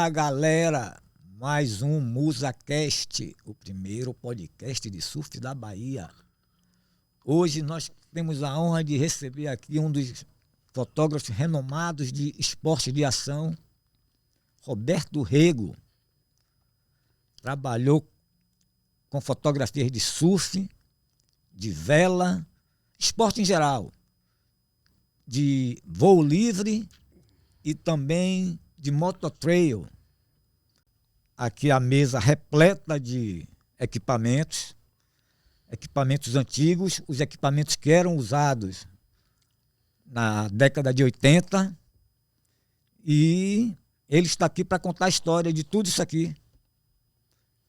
Aloha, galera! Mais um MusaCast, o primeiro podcast de surf da Bahia. Hoje nós temos a honra de receber aqui um dos fotógrafos renomados de esporte de ação, Roberto Rego. Trabalhou com fotografias de surf, de vela, esporte em geral, de voo livre e também de mototrail. Aqui a mesa repleta de equipamentos antigos, os equipamentos que eram usados na década de 80, e ele está aqui para contar a história de tudo isso aqui,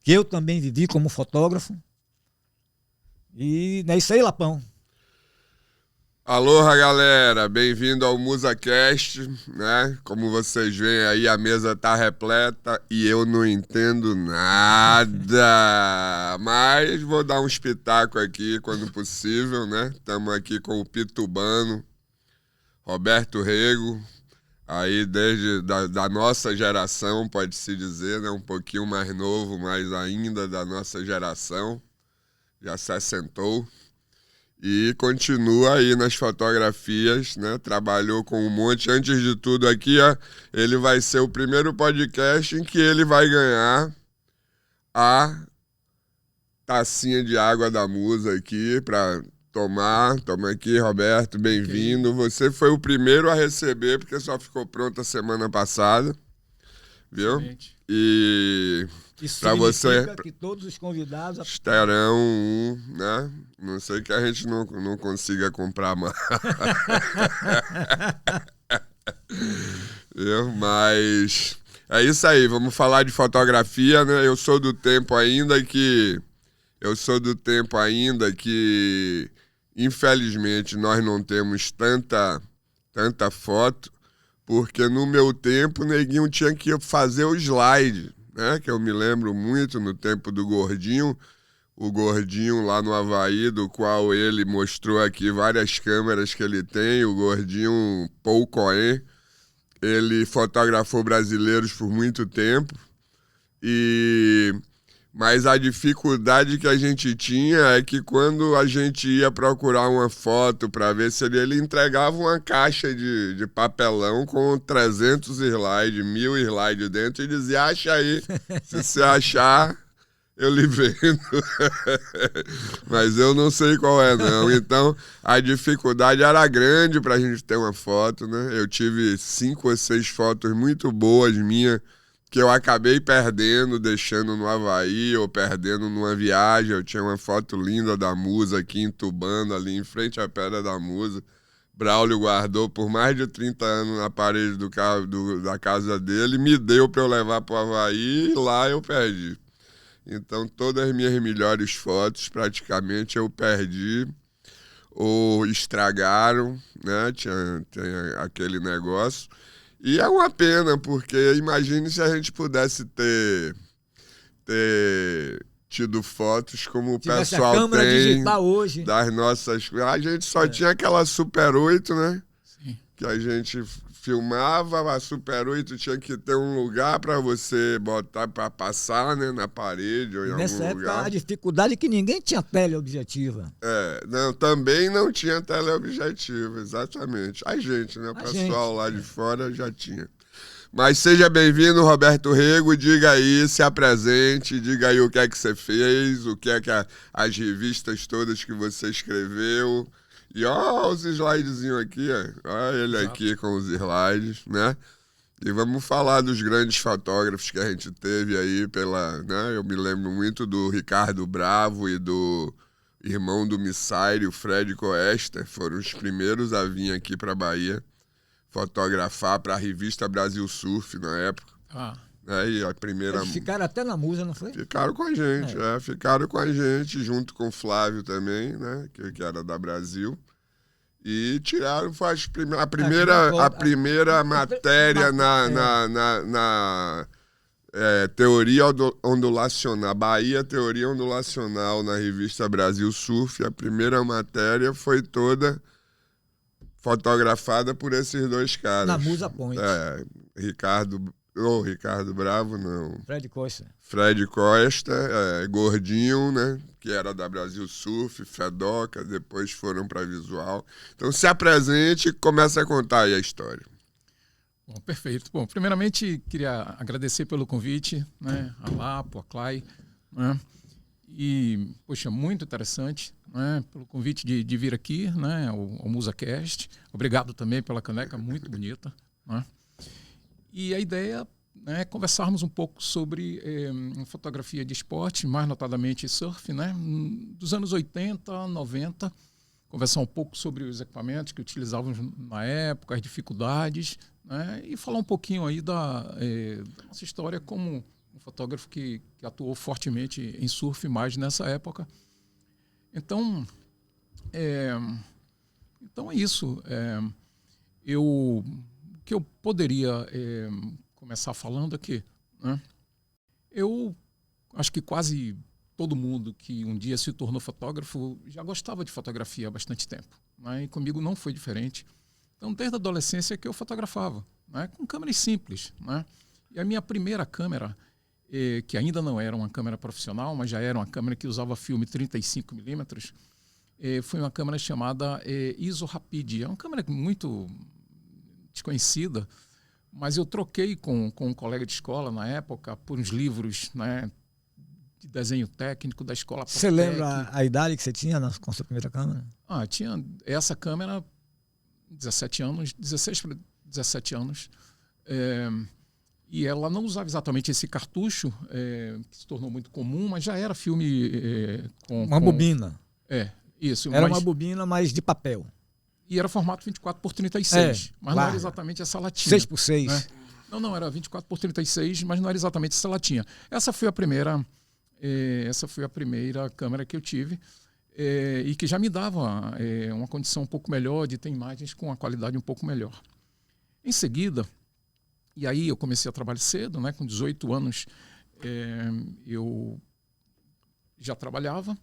que eu também vivi como fotógrafo. E é isso aí, Lapão. Aloha, galera, bem-vindo ao MusaCast, né? Como vocês veem aí, a mesa tá repleta e eu não entendo nada, mas vou dar um espetáculo aqui quando possível, né? Estamos aqui com o pitubano, Roberto Rego, aí desde da nossa geração, pode-se dizer, né? Um pouquinho mais novo, mas ainda da nossa geração, já se assentou. E continua aí nas fotografias, né? Trabalhou com um monte. Antes de tudo aqui, ó, ele vai ser o primeiro podcast em que ele vai ganhar a tacinha de água da Musa aqui para tomar. Toma aqui, Roberto, bem-vindo. Você foi o primeiro a receber, porque só ficou pronta semana passada, viu? Excelente. E isso para você que todos os convidados terão né? Não sei que a gente não consiga comprar mais. Mas é isso aí, vamos falar de fotografia, né? Eu sou do tempo ainda que infelizmente nós não temos tanta foto, porque no meu tempo o neguinho tinha que fazer o slide, né? Que eu me lembro muito no tempo do Gordinho. O Gordinho lá no Havaí, do qual ele mostrou aqui várias câmeras que ele tem, o Gordinho Paul Cohen. Ele fotografou brasileiros por muito tempo, mas a dificuldade que a gente tinha é que quando a gente ia procurar uma foto para ver se ele entregava uma caixa de papelão com 300 slides, 1000 slides dentro e dizia, acha aí, se você achar... eu lhe vendo, mas eu não sei qual é não, então a dificuldade era grande pra gente ter uma foto, né? Eu tive 5 ou 6 fotos muito boas minhas, que eu acabei perdendo, deixando no Havaí, ou perdendo numa viagem. Eu tinha uma foto linda da Musa aqui entubando, ali em frente à Pedra da Musa. Braulio guardou por mais de 30 anos na parede da casa dele, me deu pra eu levar pro Havaí, e lá eu perdi. Então, todas as minhas melhores fotos, praticamente, eu perdi ou estragaram, né? Tinha aquele negócio. E é uma pena, porque imagine se a gente pudesse ter tido fotos como o pessoal a câmera tem digital hoje. Das nossas... A gente só tinha aquela Super 8, né? Sim. Que a gente... filmava, a Super 8 tinha que ter um lugar para você botar para passar, né, na parede ou em algum lugar. Nessa época, a dificuldade é que ninguém tinha teleobjetiva. Também não tinha teleobjetiva, exatamente. A gente, né, o pessoal lá de fora já tinha. Mas seja bem-vindo, Roberto Rego, diga aí, se apresente, diga aí o que é que você fez, o que é que as revistas todas que você escreveu... E ó os slidezinhos aqui, ó. Olha ele aqui com os slides, né? E vamos falar dos grandes fotógrafos que a gente teve aí né? Eu me lembro muito do Ricardo Bravo e do irmão do Missaire, o Fred Coester, foram os primeiros a vir aqui para Bahia fotografar para a revista Brasil Surf na época. E a primeira... Eles ficaram até na Musa, não foi? Ficaram com a gente, ficaram com a gente, junto com o Flávio também, né? Que era da Brasil. E tiraram a primeira matéria na teoria ondulacional, Bahia Teoria Ondulacional, na revista Brasil Surf. A primeira matéria foi toda fotografada por esses dois caras. Na Musa Point. Ricardo Ô, Ricardo Bravo, não. Fred Costa. Fred Costa, gordinho, né? Que era da Brasil Surf, Fedoca, depois foram para Visual. Então se apresente e comece a contar aí a história. Bom, perfeito. Bom, primeiramente queria agradecer pelo convite, né? A Lapo, a Clay, né? E, poxa, muito interessante, né? Pelo convite de vir aqui, né? Ao MusaCast. Obrigado também pela caneca, muito bonita, né? E a ideia é conversarmos um pouco sobre fotografia de esporte, mais notadamente surf, né? Dos anos 80, 90, conversar um pouco sobre os equipamentos que utilizávamos na época, as dificuldades, né? E falar um pouquinho aí da nossa história como um fotógrafo que atuou fortemente em surf mais nessa época. Então é isso. O que eu poderia começar falando aqui, né? Eu acho que quase todo mundo que um dia se tornou fotógrafo já gostava de fotografia há bastante tempo, né? E comigo não foi diferente. Então, desde a adolescência que eu fotografava, né? Com câmeras simples, né? E a minha primeira câmera, que ainda não era uma câmera profissional, mas já era uma câmera que usava filme 35mm, foi uma câmera chamada ISO Rapid. É uma câmera muito desconhecida, mas eu troquei com um colega de escola na época por uns livros, né, de desenho técnico da escola. Você lembra a idade que você tinha com a sua primeira câmera? Tinha essa câmera, 17 anos, 16 para 17 anos. E ela não usava exatamente esse cartucho, que se tornou muito comum, mas já era filme com... Uma bobina. Isso. Era uma bobina, mas de papel. E era formato 24x36, mas não era exatamente essa latinha. 6x6. Né? Não, era 24x36, mas não era exatamente essa latinha. Essa foi a primeira câmera que eu tive, e que já me dava uma condição um pouco melhor de ter imagens com uma qualidade um pouco melhor. Em seguida, e aí eu comecei a trabalhar cedo, né? Com 18 anos eu já trabalhava,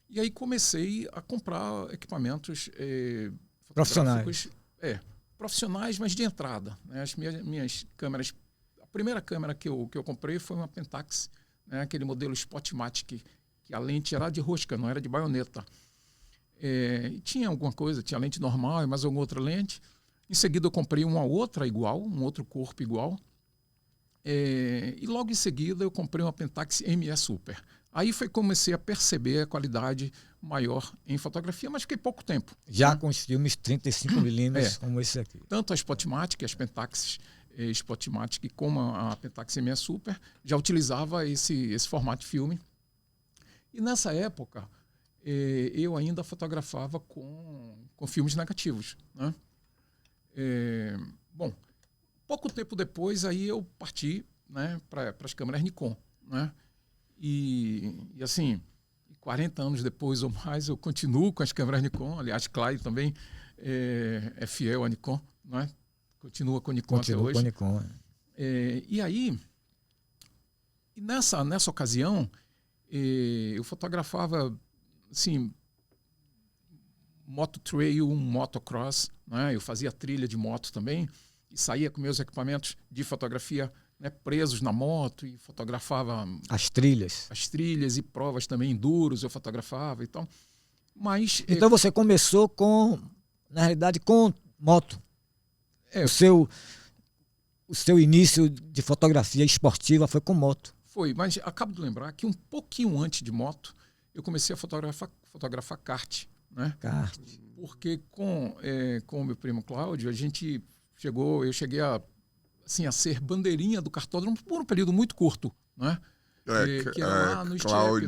e aí comecei a comprar equipamentos profissionais. Profissionais, mas de entrada, né? As minhas câmeras, a primeira câmera que eu comprei foi uma Pentax, né? Aquele modelo Spotmatic, que a lente era de rosca, não era de baioneta. E tinha alguma coisa, tinha lente normal e mais alguma outra lente. Em seguida eu comprei uma outra igual, um outro corpo igual. E logo em seguida eu comprei uma Pentax ME Super. Aí comecei a perceber a qualidade maior em fotografia, mas fiquei pouco tempo. Já com os filmes 35mm como esse aqui. Tanto a Spotmatic, as Pentax Spotmatic, como a Pentax ME Super, já utilizava esse formato de filme. E nessa época eu ainda fotografava com filmes negativos, né? Bom, pouco tempo depois aí eu parti, né, para as câmeras Nikon, né? E assim, 40 anos depois ou mais, eu continuo com as câmeras Nikon. Aliás, Clay também é fiel a Nikon, né? Continua com Nikon até hoje. Com Nikon. E aí, nessa ocasião, eu fotografava assim, moto trail, motocross, né? Eu fazia trilha de moto também e saía com meus equipamentos de fotografia, né, presos na moto, e fotografava as trilhas e provas também, enduros, eu fotografava e tal. Mas então você começou na realidade com moto. O seu início de fotografia esportiva foi com moto. Foi, mas acabo de lembrar que um pouquinho antes de moto eu comecei a fotografar kart, né? Kart. Porque com o meu primo Cláudio, eu cheguei a ser bandeirinha do kartódromo por um período muito curto, né? Que era lá no Cláudio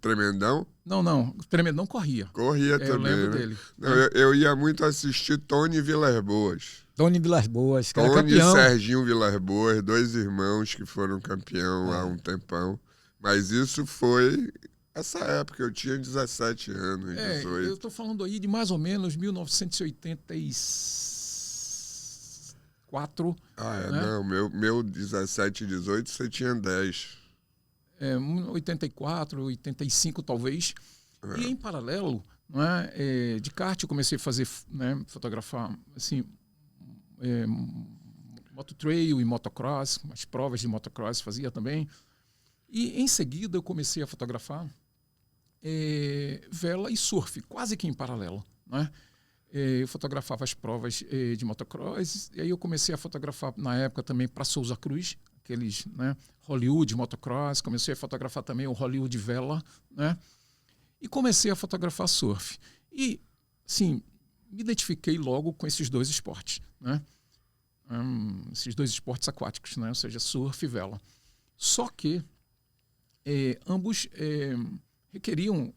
Tremendão? Não, Tremendão corria. Corria também, eu lembro né? dele. Não, eu ia muito assistir Tony Vilas-Boas. Tony Vilas-Boas, que era Tony campeão. e Serginho Vilas-Boas, dois irmãos que foram campeão há um tempão. Mas isso foi essa época, eu tinha 17 anos, 18. Eu estou falando aí de mais ou menos 1984. Né? Não, meu 17 e 18 você tinha 10. 84, 85 talvez. E em paralelo, não de kart eu comecei a fazer, né, fotografar assim, mototrail e motocross, as provas de motocross fazia também. E em seguida eu comecei a fotografar vela e surf, quase que em paralelo, né? Eu fotografava as provas de motocross, e aí eu comecei a fotografar na época também para Souza Cruz, aqueles, né, Hollywood motocross, comecei a fotografar também o Hollywood vela, né? E comecei a fotografar surf. E, sim, me identifiquei logo com esses dois esportes, né? Esses dois esportes aquáticos, né? Ou seja, surf e vela. Só que ambos requeriam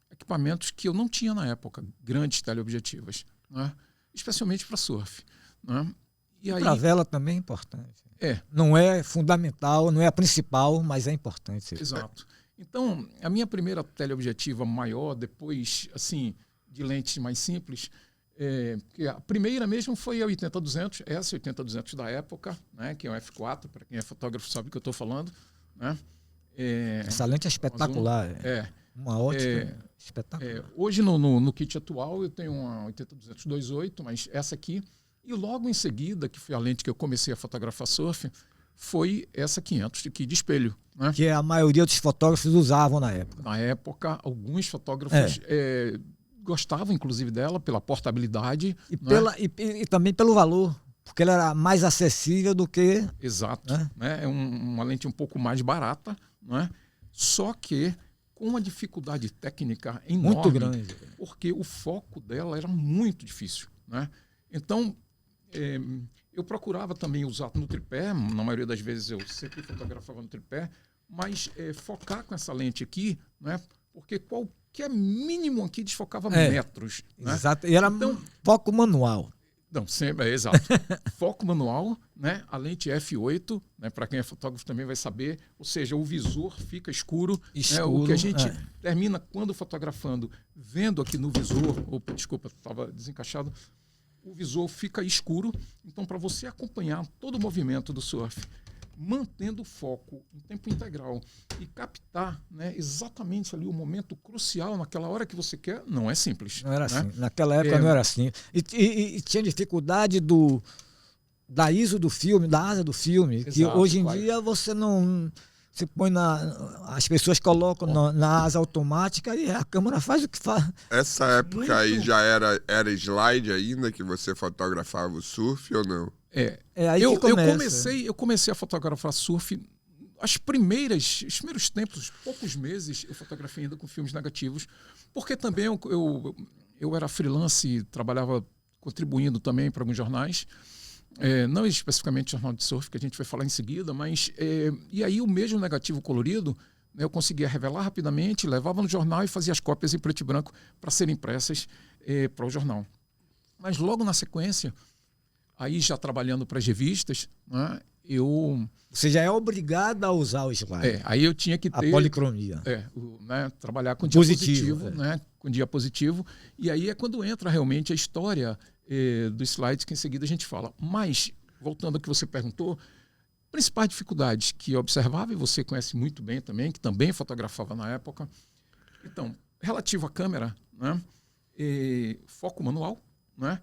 equipamentos que eu não tinha na época, grandes teleobjetivas, né? Especialmente para surf, né? E aí, para vela também é importante. É. Não é fundamental, não é a principal, mas é importante. Exato. Então, a minha primeira teleobjetiva maior, depois, assim, de lentes mais simples, porque a primeira mesmo foi a 80-200, essa 80-200 da época, né, que é um F4, para quem é fotógrafo sabe o que eu estou falando, né? Essa lente é espetacular. Uma ótica espetacular. Hoje, no kit atual, eu tenho uma 80-200 2.8, mas essa aqui, e logo em seguida, que foi a lente que eu comecei a fotografar surf, foi essa 500 aqui de espelho, né? Que a maioria dos fotógrafos usavam na época. Na época, alguns fotógrafos gostavam, inclusive, dela pela portabilidade. E também pelo valor, porque ela era mais acessível do que... Exato. Né? É uma lente um pouco mais barata, né? Só que com uma dificuldade técnica enorme. Muito grande. Porque o foco dela era muito difícil, né? Então, eu procurava também usar no tripé, na maioria das vezes eu sempre fotografava no tripé, mas focar com essa lente aqui, né? Porque qualquer mínimo aqui desfocava metros. Né? Exato, e era foco manual. Não, sempre, exato. Foco manual, né? A lente F8, né? Para quem é fotógrafo também vai saber, ou seja, o visor fica escuro. Né? O que a gente termina quando fotografando, vendo aqui no visor, opa, desculpa, estava desencaixado, o visor fica escuro, então para você acompanhar todo o movimento do surf, mantendo o foco em tempo integral e captar, né, exatamente ali o momento crucial naquela hora que você quer, não é simples. Não era né? assim, naquela época não era assim. E tinha dificuldade da ISO do filme, da asa do filme, exato, que hoje em dia você não... Você põe as pessoas colocam na asa automática e a câmera faz o que faz. Essa época aí já era slide ainda, que você fotografava o surf ou não? Aí eu comecei a fotografar surf. Os primeiros tempos, poucos meses, eu fotografei ainda com filmes negativos, porque também eu era freelance, trabalhava contribuindo também para alguns jornais. Não especificamente jornal de surf, que a gente vai falar em seguida, mas e aí o mesmo negativo colorido, né, eu conseguia revelar rapidamente, levava no jornal e fazia as cópias em preto e branco para serem impressas para o jornal. Mas logo na sequência, aí já trabalhando para as revistas, né, você já é obrigado a usar o slide. Aí eu tinha que ter a policromia. Né, trabalhar com diapositivo, né, com diapositivo, e aí é quando entra realmente a história dos slides que em seguida a gente fala. Mas, voltando ao que você perguntou, principais dificuldades que eu observava, e você conhece muito bem também, que também fotografava na época. Então, relativo à câmera, né? Foco manual, né?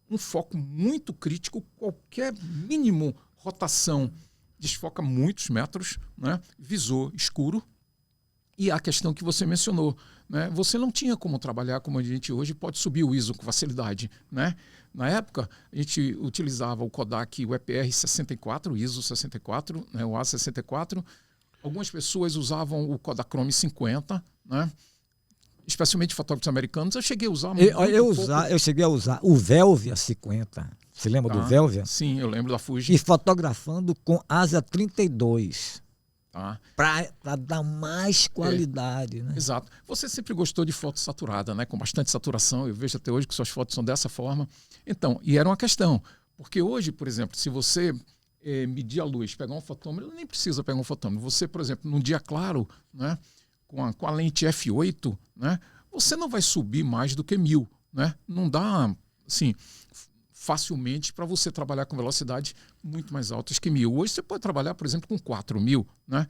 Um foco muito crítico, qualquer mínimo rotação desfoca muitos metros, né? Visor escuro. E a questão que você mencionou, né? Você não tinha como trabalhar como a gente hoje pode subir o ISO com facilidade, né? Na época, a gente utilizava o Kodak, o EPR 64, o ISO 64, né? O A64. Algumas pessoas usavam o Kodachrome 50, né? Especialmente fotógrafos americanos. Eu cheguei a usar eu cheguei a usar o Velvia 50. Você lembra do Velvia? Sim, eu lembro da Fuji. E fotografando com asa 32. Para dar mais qualidade. Né? Exato. Você sempre gostou de foto saturada, né? Com bastante saturação. Eu vejo até hoje que suas fotos são dessa forma. Então, e era uma questão. Porque hoje, por exemplo, se você medir a luz, pegar um fotômetro, nem precisa pegar um fotômetro. Você, por exemplo, num dia claro, né? Com a lente F8, né? Você não vai subir mais do que 1000. Né? Não dá, assim, facilmente para você trabalhar com velocidades muito mais altas que 1000. Hoje você pode trabalhar, por exemplo, com 4000, né?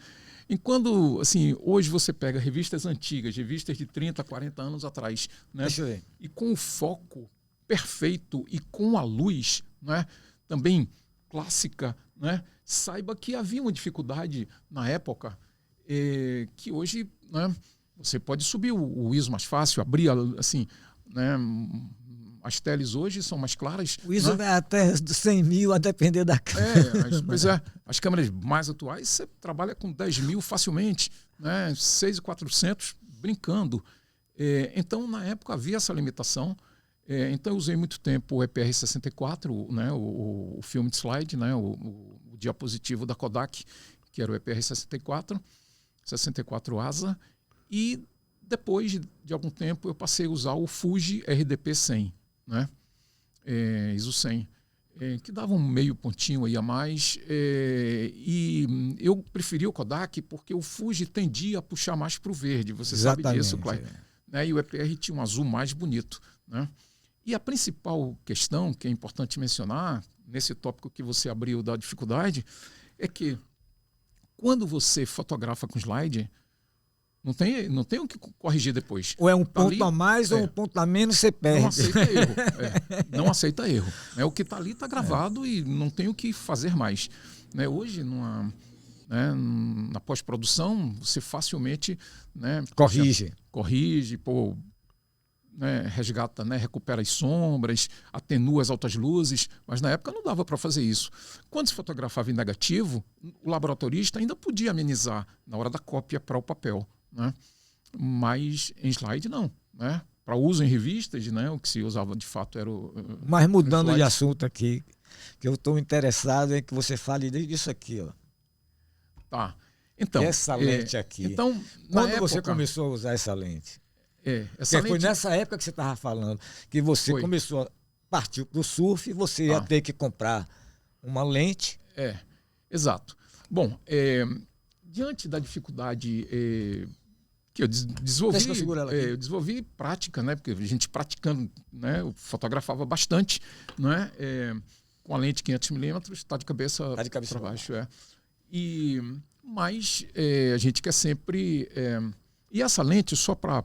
Enquanto, assim, hoje você pega revistas antigas, revistas de 30, 40 anos atrás, né? Deixa eu ver. E com o foco perfeito e com a luz, né? Também clássica, né, saiba que havia uma dificuldade na época que hoje, né, você pode subir o ISO mais fácil, abrir assim, né, as teles hoje são mais claras. O ISO, né, vai até 100 mil, a depender da câmera. Pois é, as câmeras mais atuais você trabalha com 10 mil facilmente, né, 6.400 brincando. Então, na época, havia essa limitação. Então, eu usei muito tempo o EPR64, né, o filme de slide, né, o diapositivo da Kodak, que era o EPR64, 64 ASA. E depois de algum tempo, eu passei a usar o Fuji RDP100, né, ISO 100, que dava um meio pontinho aí a mais. E eu preferi o Kodak porque o Fuji tendia a puxar mais para o verde. Você Exatamente, sabe disso, Clay. Né? E o EPR tinha um azul mais bonito, né? E a principal questão que é importante mencionar, nesse tópico que você abriu da dificuldade, é que quando você fotografa com slide, não tem o que corrigir depois. Ou é um ponto a mais ou um ponto a menos, você perde. Não aceita erro. Não aceita erro. O que está ali está gravado e não tem o que fazer mais. Hoje, na pós-produção, você facilmente, né, corrige, resgata, né, recupera as sombras, atenua as altas luzes, mas na época não dava para fazer isso. Quando se fotografava em negativo, o laboratorista ainda podia amenizar na hora da cópia para o papel, né? Mas em slide não, né? Para uso em revistas, né, o que se usava de fato era o... Mas mudando de assunto aqui, que eu estou interessado em que você fale disso aqui, ó. Tá. Então, essa lente aqui. Então, quando você começou a usar essa lente? Essa lente... Foi nessa época que você estava falando que você começou a partir para o surf e você ia ter que comprar uma lente. Exato. Bom, diante da dificuldade que eu desenvolvi, eu desenvolvi prática, né? Porque a gente praticando, né? Eu fotografava bastante, né? Com a lente 500mm, está de cabeça para baixo. Mas a gente quer sempre... e essa lente, só para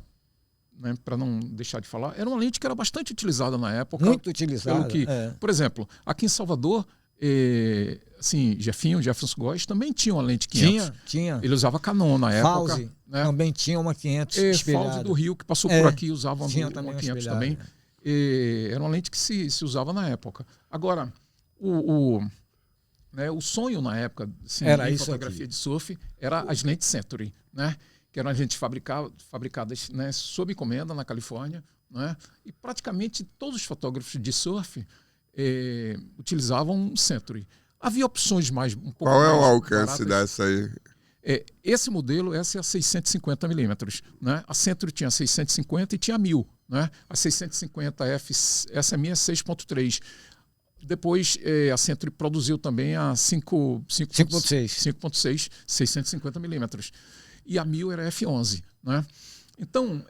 não deixar de falar, era uma lente que era bastante utilizada na época. Muito utilizada. Por exemplo, aqui em Salvador, Jefferson Góes também tinha uma lente 500. Tinha. Ele usava Canon na época. Fauzi, né? Também tinha uma 500 espelhada. Fauzi do Rio, que passou por aqui, usava uma 500 também. Era uma lente que se usava na época. Agora, o sonho na época, era em isso fotografia aqui. de surf, era as lentes Century, né? Que eram lentes fabricadas, né, sob encomenda na Califórnia, né? E praticamente todos os fotógrafos de surf utilizavam Century. Havia opções um pouco mais Qual é o alcance baratas. dessa aí? Esse modelo, essa é a 650mm, né? A Century tinha 650 e tinha 1000, né? A 650F, essa minha é 6.3. Depois a Century produziu também a 5.6, 650mm. E a 1000 era F11, né? Então,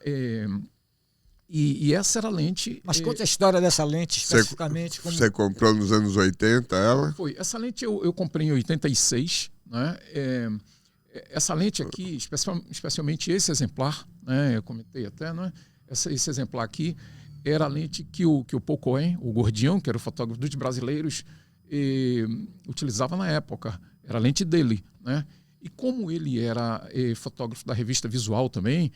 e essa era a lente... Mas conta a história dessa lente especificamente. Você comprou nos anos 80 ela? Foi. Essa lente eu comprei em 86, né? Essa lente aqui, especialmente esse exemplar, né? Eu comentei até, né? Esse exemplar aqui era a lente que o Paul Cohen, o gordinho, que era o fotógrafo dos brasileiros, utilizava na época. Era a lente dele, né? E como ele era fotógrafo da revista Visual também,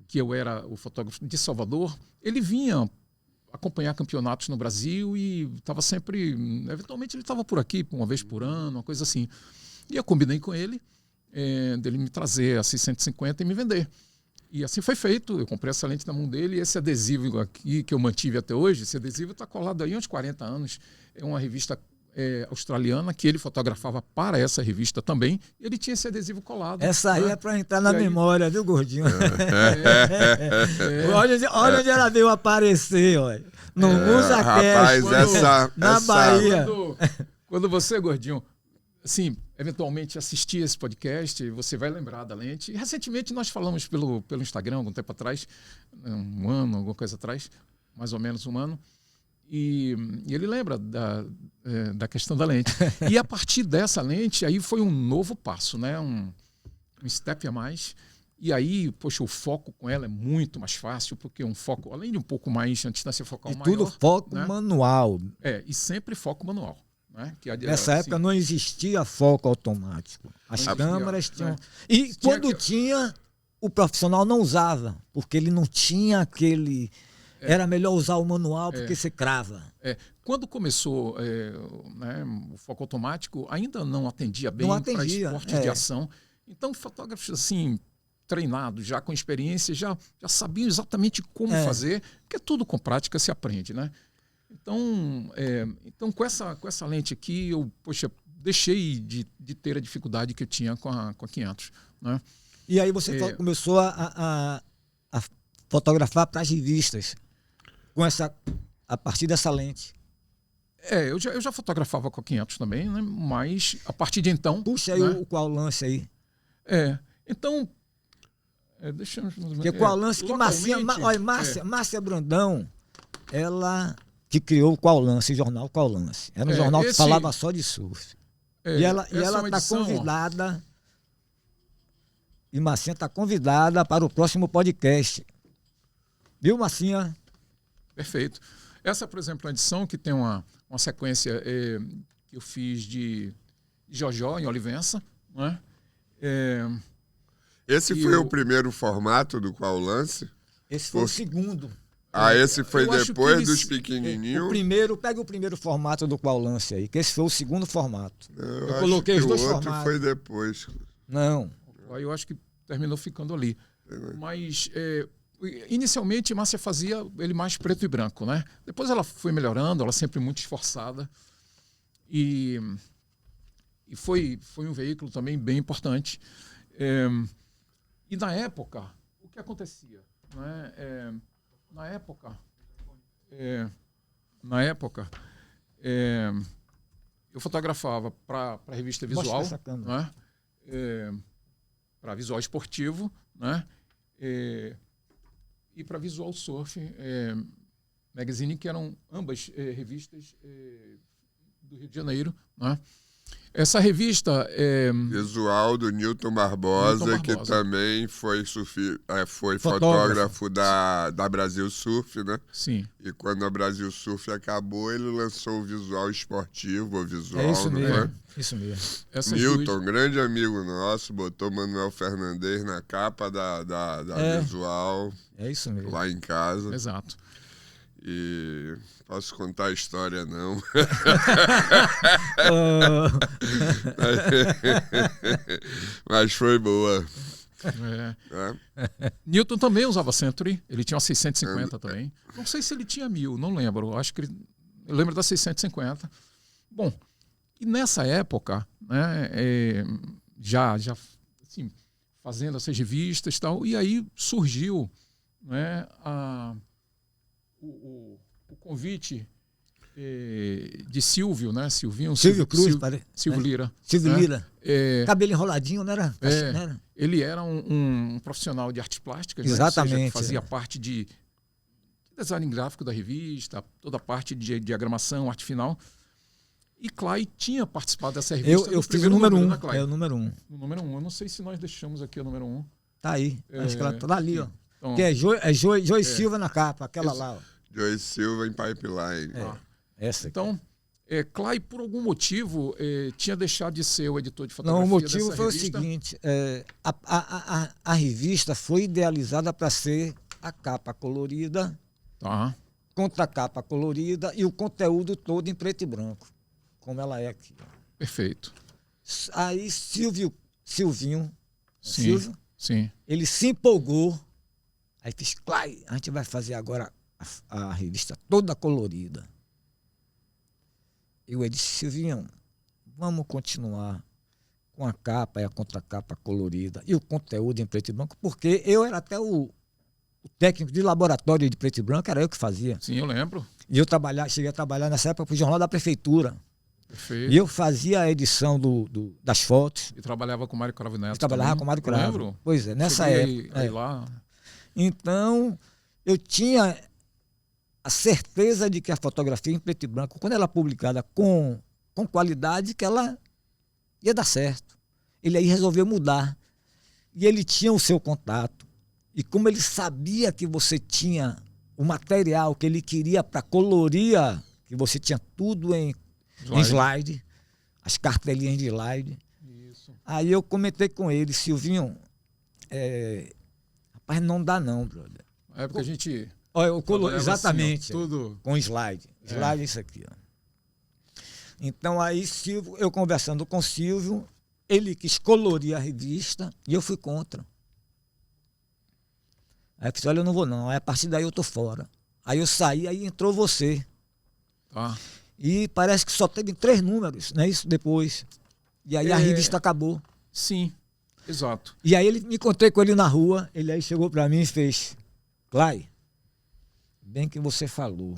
que eu era o fotógrafo de Salvador, ele vinha acompanhar campeonatos no Brasil e estava sempre... Eventualmente ele estava por aqui uma vez por ano, uma coisa assim. E eu combinei com ele dele me trazer a 650 e me vender. E assim foi feito. Eu comprei essa lente na mão dele e esse adesivo aqui que eu mantive até hoje, esse adesivo está colado aí há uns 40 anos. É uma revista australiana que ele fotografava para essa revista também. E ele tinha esse adesivo colado. Essa aí é para entrar na memória, viu, gordinho? Olha onde ela veio aparecer, olha. No Rapaz, na Bahia. Quando você, gordinho, assim, eventualmente assistir esse podcast, você vai lembrar da lente. E recentemente nós falamos pelo Instagram, algum tempo atrás, um ano, alguma coisa atrás, mais ou menos um ano. E ele lembra da questão da lente. E a partir dessa lente, aí foi um novo passo, né? Um step a mais. E aí, poxa, o foco com ela é muito mais fácil, porque um foco, além de um pouco mais, a distância focal maior. E tudo foco, né? Manual. E sempre foco manual. né? Nessa época não existia foco automático. As Não existia, câmeras tinham. né? E Tinha quando tinha, o profissional não usava, porque ele não tinha aquele. Era melhor usar o manual porque você crava. Quando começou né, o foco automático, ainda não atendia bem para esportes de ação. Então, fotógrafos assim, treinados, já com experiência, já sabiam exatamente como fazer, porque tudo com prática se aprende, né? Então com essa lente aqui, eu deixei de ter a dificuldade que eu tinha com a 500. Né? E aí você começou a fotografar para as revistas a partir dessa lente. Eu já fotografava com a 500 também, né? Mas a partir de então... Puxa aí, né? Qual lance aí. Então... deixamos... Porque qual lance que Márcia Brandão, ela que criou o Qual Lance, o jornal Qual Lance. Era um jornal que falava só de surf. E ela está convidada... E Marcinha está convidada para o próximo podcast. Viu, Marcinha? Perfeito. Essa, por exemplo, é uma edição que tem uma sequência que eu fiz de Jojó, em Olivença. Né? Esse foi o primeiro formato do Qual Lance? Esse foi o segundo. Esse foi depois dos pequenininhos? Pega o primeiro formato do Qual Lance aí, que esse foi o segundo formato. Eu coloquei os dois formatos. O outro foi depois. Não. Aí eu acho que terminou ficando ali. Mas... inicialmente, Márcia fazia ele mais preto e branco, né? Depois ela foi melhorando, ela sempre muito esforçada. E foi um veículo também bem importante. E na época, o que acontecia? Né? Na época, eu fotografava para a revista Visual, né? Para Visual Esportivo, né? E para Visual Surf Magazine, que eram ambas revistas do Rio de Janeiro. Né? Essa revista... Visual do Newton Barbosa, que também foi fotógrafo da Brasil Surf, né? Sim. E quando a Brasil Surf acabou, ele lançou o Visual Esportivo, o Visual... Isso mesmo. Newton, grande amigo nosso, botou Manuel Fernandes na capa da Visual. É isso mesmo. Lá em casa. Exato. E posso contar a história, não. Mas foi boa. Newton também usava Century. Ele tinha uma 650 também. Não sei se ele tinha 1000, não lembro. Acho que eu lembro da 650. Bom, e nessa época, né, já assim, fazendo essas revistas e tal, e aí surgiu, né, o convite de Silvio, né? Silvio Cruz, Silvio Lira. Silvio Lira. Cabelo enroladinho, não era? Não era? Ele era um profissional de artes plásticas. Exatamente. Né? Ou seja, fazia parte de design gráfico da revista, toda a parte de diagramação, arte final. E Clay tinha participado dessa revista. Eu fiz o número 1. Né, o número 1. O número 1. Eu não sei se nós deixamos aqui o número 1. Tá aí. Acho que ela tá ali, ó. Então, que é Joy Silva na capa, aquela lá, ó. Joy Silva em Pipeline. Essa aqui. Então, Clay, por algum motivo, tinha deixado de ser o editor de fotografia. Não, o motivo foi revista. O seguinte: a revista foi idealizada para ser a capa colorida, contracapa colorida e o conteúdo todo em preto e branco, como ela é aqui. Perfeito. Aí Silvinho, Sim. Ele se empolgou. Aí fiz, Clay, a gente vai fazer agora a revista toda colorida. Eu disse, Silvinho, vamos continuar com a capa e a contracapa colorida e o conteúdo em preto e branco, porque eu era até o técnico de laboratório de preto e branco, era eu que fazia. Sim, eu lembro. E eu cheguei a trabalhar nessa época para o Jornal da Prefeitura. Perfeito. E eu fazia a edição das fotos. E trabalhava com o Mário Cravo Neto. Trabalhava com o Mário Cravo. Lembro. Pois é, nessa época. Aí lá. Então, eu tinha a certeza de que a fotografia em preto e branco, quando ela é publicada com qualidade, que ela ia dar certo. Ele aí resolveu mudar. E ele tinha o seu contato. E como ele sabia que você tinha o material que ele queria para colorir, que você tinha tudo em slide, as cartelinhas de slide. Isso. Aí eu comentei com ele, Silvinho, rapaz, não dá não, brother. Na época a gente... Olha, eu exatamente, assim, ó, tudo... com slide. Slide é isso aqui, ó. Então aí, Silvio, eu conversando com Silvio, ele quis colorir a revista e eu fui contra. Aí eu disse, olha, eu não vou não, aí a partir daí eu tô fora. Aí eu saí, aí entrou você. Tá. E parece que só teve 3 números, não é isso? Depois. E aí a revista acabou. Sim, exato. E aí me encontrei com ele na rua, ele aí chegou para mim e fez, Clay, bem que você falou.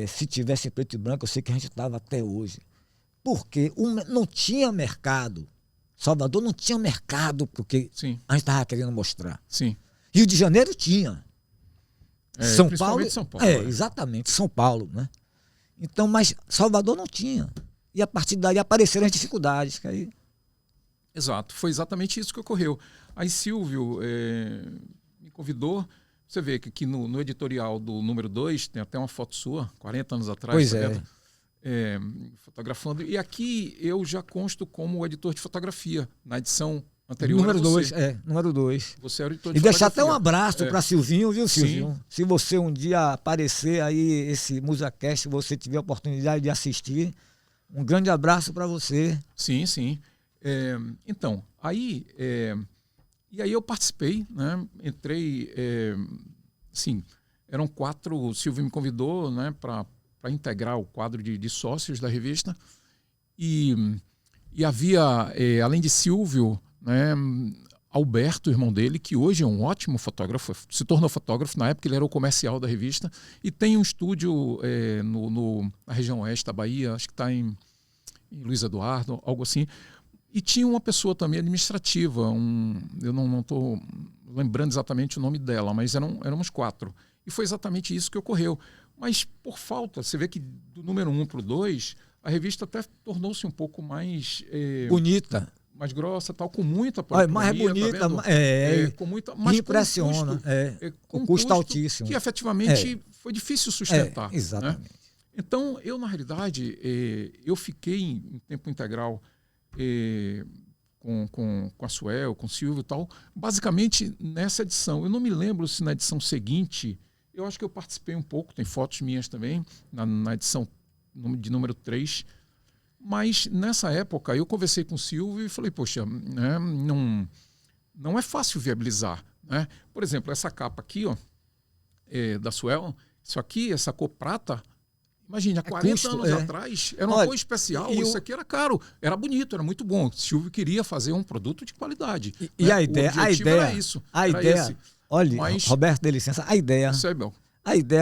Se tivesse em preto e branco, eu sei que a gente estava até hoje. Porque não tinha mercado. Salvador não tinha mercado porque Sim. a gente estava querendo mostrar. Sim. Rio de Janeiro tinha. São Paulo. São Paulo. Exatamente, São Paulo, né? Então, mas Salvador não tinha. E a partir daí apareceram as dificuldades. Que aí... Exato, foi exatamente isso que ocorreu. Aí Silvio me convidou. Você vê que aqui no editorial do número 2 tem até uma foto sua, 40 anos atrás. Pois tá é. vendo? Fotografando. E aqui eu já consto como editor de fotografia, na edição anterior. Número 2, número 2. Você é o editor de E fotografia. deixar até um abraço para Silvinho, viu, Silvinho? Sim. Se você um dia aparecer aí, esse MusaCast, você tiver a oportunidade de assistir, um grande abraço para você. Sim, sim. Então, aí... E aí eu participei, né? Entrei, assim, eram 4, o Silvio me convidou, né, para integrar o quadro de sócios da revista. E havia, além de Silvio, né, Alberto, irmão dele, que hoje é um ótimo fotógrafo, se tornou fotógrafo, na época ele era o comercial da revista, e tem um estúdio na região oeste da Bahia, acho que está em Luiz Eduardo, algo assim. E tinha uma pessoa também administrativa, eu não estou lembrando exatamente o nome dela, mas éramos 4. E foi exatamente isso que ocorreu. Mas por falta, você vê que do número 1 para o 2, a revista até tornou-se um pouco mais... bonita. Mais grossa, tal, com muita policromia, mais bonita, tá com muita... Mas impressiona, com custo altíssimo. Que efetivamente foi difícil sustentar. Exatamente. Né? Então, eu, na realidade, eu fiquei em tempo integral... com a Suel, com o Silvio e tal, basicamente nessa edição. Eu não me lembro se na edição seguinte, eu acho que eu participei um pouco, tem fotos minhas também, na edição de número 3, mas nessa época eu conversei com o Silvio e falei, poxa, né, não é fácil viabilizar. Né? Por exemplo, essa capa aqui, ó, da Suel, isso aqui, essa cor prata, imagina, há 40 anos atrás era uma cor especial, isso aqui era caro, era bonito, era muito bom. O Silvio queria fazer um produto de qualidade. E né? a ideia era isso. Olha, mas, Roberto, dê licença, a ideia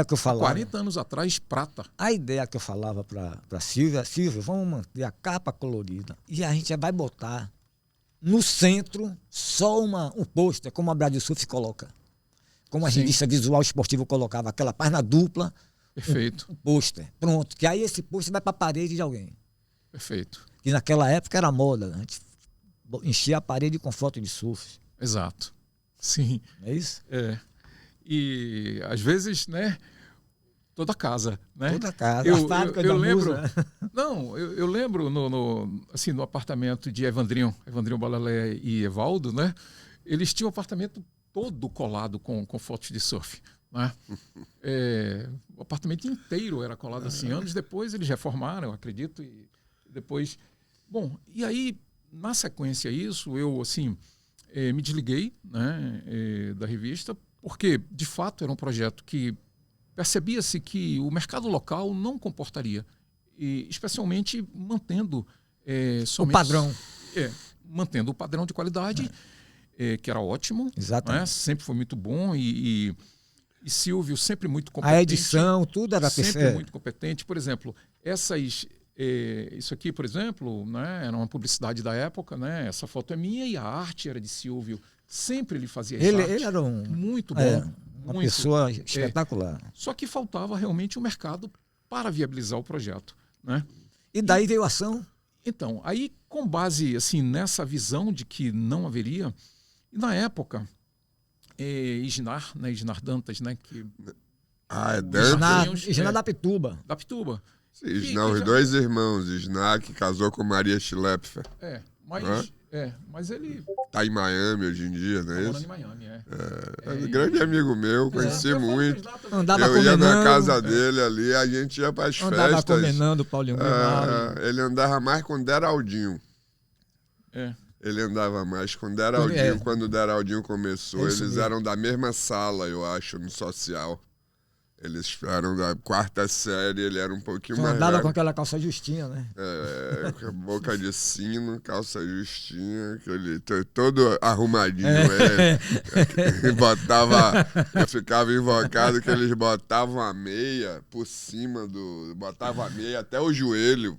que eu falava... 40 anos atrás, prata. A ideia que eu falava para Silvia, vamos manter a capa colorida e a gente vai botar no centro só um pôster, como a Brasil Surf coloca. Como a revista Visual Esportivo colocava, aquela página dupla. Perfeito. Um pôster, pronto. Que aí esse pôster vai para a parede de alguém. Perfeito. Que naquela época era moda, né? A gente enchia a parede com foto de surf. Exato. Sim. É isso? E às vezes, né? Toda casa, né? Toda casa. Eu, a fábrica eu da lembro. Musa. Não, eu lembro no apartamento de Evandrinho Balalé e Evaldo, né? Eles tinham um apartamento todo colado com fotos de surf. Né? O apartamento inteiro era colado assim. Anos depois eles reformaram, eu acredito, e depois... Bom, e aí, na sequência isso, eu assim, me desliguei, né, da revista, porque, de fato, era um projeto que percebia-se que o mercado local não comportaria, e especialmente mantendo somente... O padrão. Mantendo o padrão de qualidade, que era ótimo. Exatamente. Né? Sempre foi muito bom e Silvio sempre muito competente. A edição, tudo era sempre muito competente. Por exemplo, isso aqui, por exemplo, né, era uma publicidade da época, né? Essa foto é minha e a arte era de Silvio. Sempre ele fazia essa arte. Ele era muito bom. Uma pessoa espetacular. Só que faltava realmente um mercado para viabilizar o projeto. Né? E daí veio a ação? Então, aí com base assim, nessa visão de que não haveria, e na época, Isnar Dantas, né? Que Dantas? Isnar da Pituba. Da Pituba. Sim, não, os dois irmãos, Snack casou com Maria Schlepfer. Mas ele Tá em Miami hoje em dia, não é morando isso? em Miami, É um grande amigo meu, conheci muito. Andava Eu ia na combinando. casa dele ali, a gente ia para as Andava festas. combinando o Paulinho Guimarães. Ele andava mais com o Deraldinho. É. Ele andava mais com o Deraldinho. É. Quando o Deraldinho começou, É isso eles mesmo. eram da mesma sala, eu acho, no social. Eles eram da quarta série, ele era um pouquinho Só mais andava velho. com aquela calça justinha, né? Com boca de sino, calça justinha, aquele todo arrumadinho ele. Eu ficava invocado que eles botavam a meia por cima botavam a meia até o joelho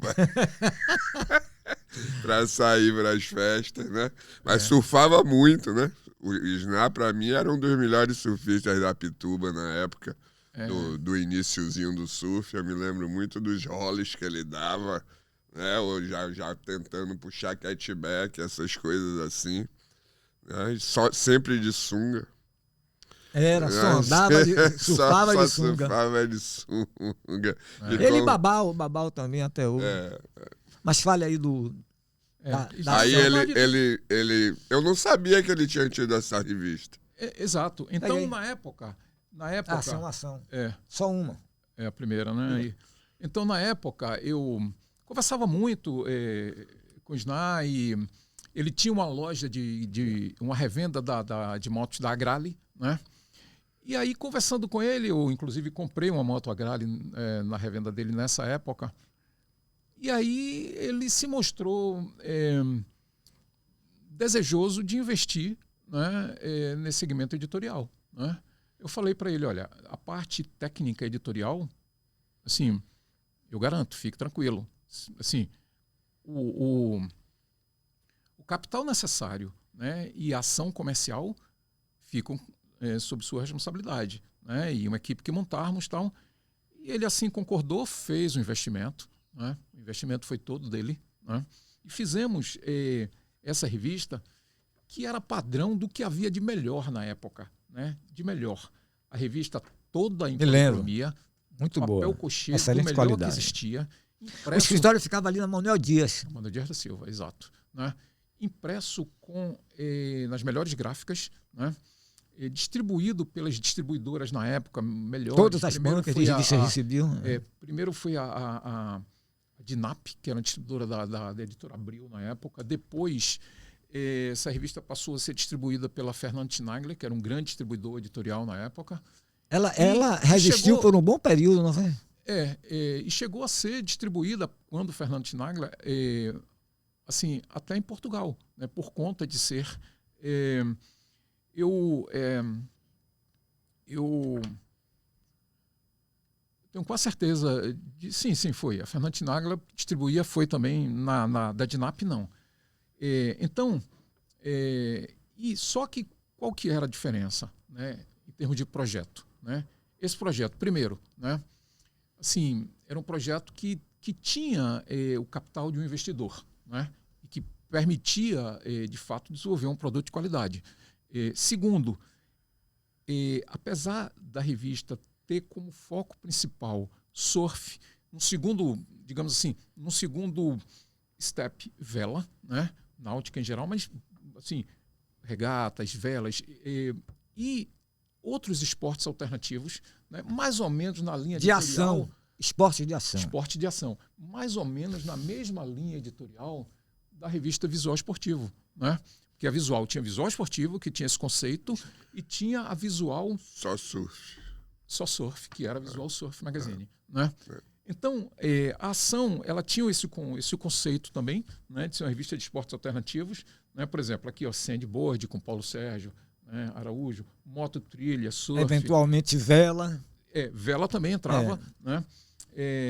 pra sair pras festas, né? Mas surfava muito, né? O Sná, pra mim, era um dos melhores surfistas da Pituba na época. Do iniciozinho do surf, eu me lembro muito dos roles que ele dava, né? Ou já tentando puxar catback, essas coisas assim, né? Sempre de sunga. Era, só andava, surfava só de sunga. surfava de sunga. Ele e Babau também até hoje. Mas fale aí do... Aí eu não sabia que ele tinha tido essa revista. Exato. Então, na época... Ação. Só uma. É a primeira, né? Então, na época, eu conversava muito com o Sná e ele tinha uma loja uma revenda de motos da Agrale, né? E aí, conversando com ele, eu inclusive comprei uma moto Agrale na revenda dele nessa época. E aí ele se mostrou desejoso de investir, né, nesse segmento editorial, né? Eu falei para ele, olha, a parte técnica editorial, assim, eu garanto, fique tranquilo. Assim, o capital necessário, né, e a ação comercial ficam sob sua responsabilidade, né, e uma equipe que montarmos e tal. E ele assim concordou, fez o investimento, né, o investimento foi todo dele, né, e fizemos essa revista que era padrão do que havia de melhor na época, né, de melhor. A revista toda em policromia, muito papel boa, cochê, excelente do melhor qualidade. que existia. O escritório ficava ali na Manuel Dias. Manuel Dias da Silva, exato. Né? Impresso nas melhores gráficas, né? Distribuído pelas distribuidoras na época melhores. Todas as bancas de revistas recebiam. Primeiro foi a Dinap, que era a distribuidora da editora Abril na época. Depois, essa revista passou a ser distribuída pela Fernand Schnagler, que era um grande distribuidor editorial na época. Ela resistiu por um bom período, não foi? E chegou a ser distribuída, quando o Fernand Schnagler, assim, até em Portugal, né, por conta de ser... Eu tenho quase certeza sim, foi. A Fernand Schnagler distribuía, foi também da Dinap, não. Então, só que qual que era a diferença, né, em termos de projeto, né? Esse projeto, primeiro, né, assim, era um projeto que tinha o capital de um investidor, né, e que permitia, de fato, desenvolver um produto de qualidade. Segundo, apesar da revista ter como foco principal surf, no segundo, digamos assim, no segundo step, vela, né, náutica em geral, mas assim, regatas, velas e outros esportes alternativos, né, mais ou menos na linha de editorial, ação, esporte de ação. Esporte de ação, mais ou menos na mesma linha editorial da revista Visual Esportivo, né? Porque a Visual tinha Visual Esportivo, que tinha esse conceito, e tinha a Visual Só Surf, que era a Visual Surf Magazine, né? Então, a ação, ela tinha esse conceito também, né, de ser uma revista de esportes alternativos, né? Por exemplo, aqui, ó, Sandboard com Paulo Sérgio, né, Araújo, moto, trilha, surf. Eventualmente vela. Vela também entrava, né?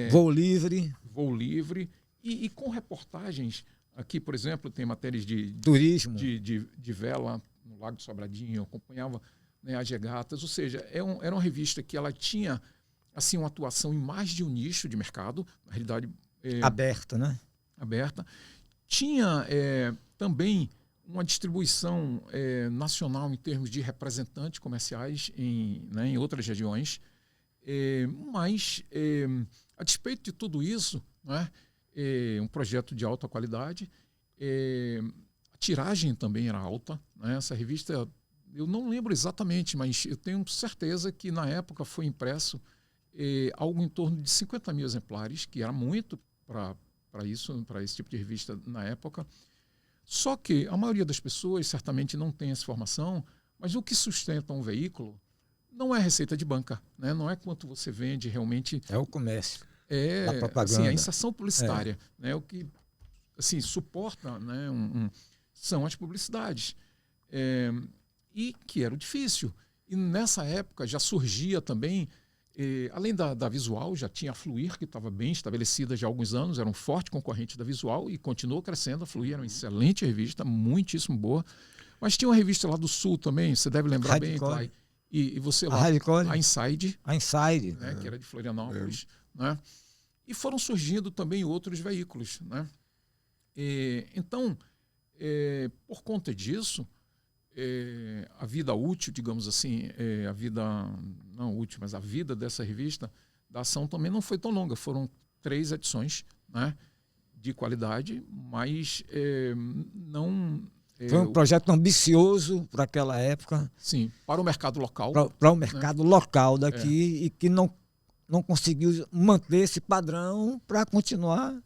Voo livre. Voo livre. E com reportagens, aqui, por exemplo, tem matérias de turismo, de vela no Lago do Sobradinho, eu acompanhava, né, as regatas, ou seja, era uma revista que ela tinha assim, uma atuação em mais de um nicho de mercado, na realidade... aberta, né? Aberta. Tinha também uma distribuição nacional em termos de representantes comerciais em outras regiões, mas A despeito de tudo isso, né, um projeto de alta qualidade, a tiragem também era alta, né? Essa revista, eu não lembro exatamente, mas eu tenho certeza que na época foi impresso algo em torno de 50 mil exemplares, que era muito para isso, para esse tipo de revista na época. Só que a maioria das pessoas certamente não tem essa formação, mas o que sustenta um veículo não é receita de banca, né? Não é quanto você vende realmente. É o comércio. É A propaganda. assim, a inserção publicitária, né? O que assim, suporta, né, são as publicidades. E que era difícil. E nessa época já surgia também, além da Visual, já tinha a Fluir, que estava bem estabelecida já há alguns anos, era um forte concorrente da Visual e continuou crescendo. A Fluir era uma excelente revista, muitíssimo boa. Mas tinha uma revista lá do Sul também, você deve lembrar bem, Clay. E você lá, a Inside. A Inside. Né, que era de Florianópolis. Né? E foram surgindo também outros veículos. Né? Então, por conta disso, a vida útil, digamos assim, a vida, não útil, mas a vida dessa revista, da Ação também não foi tão longa. Foram 3 edições, né, de qualidade, mas não... Foi um projeto ambicioso para aquela época. Sim, para o mercado local. Para o mercado local daqui e que não conseguiu manter esse padrão para continuar.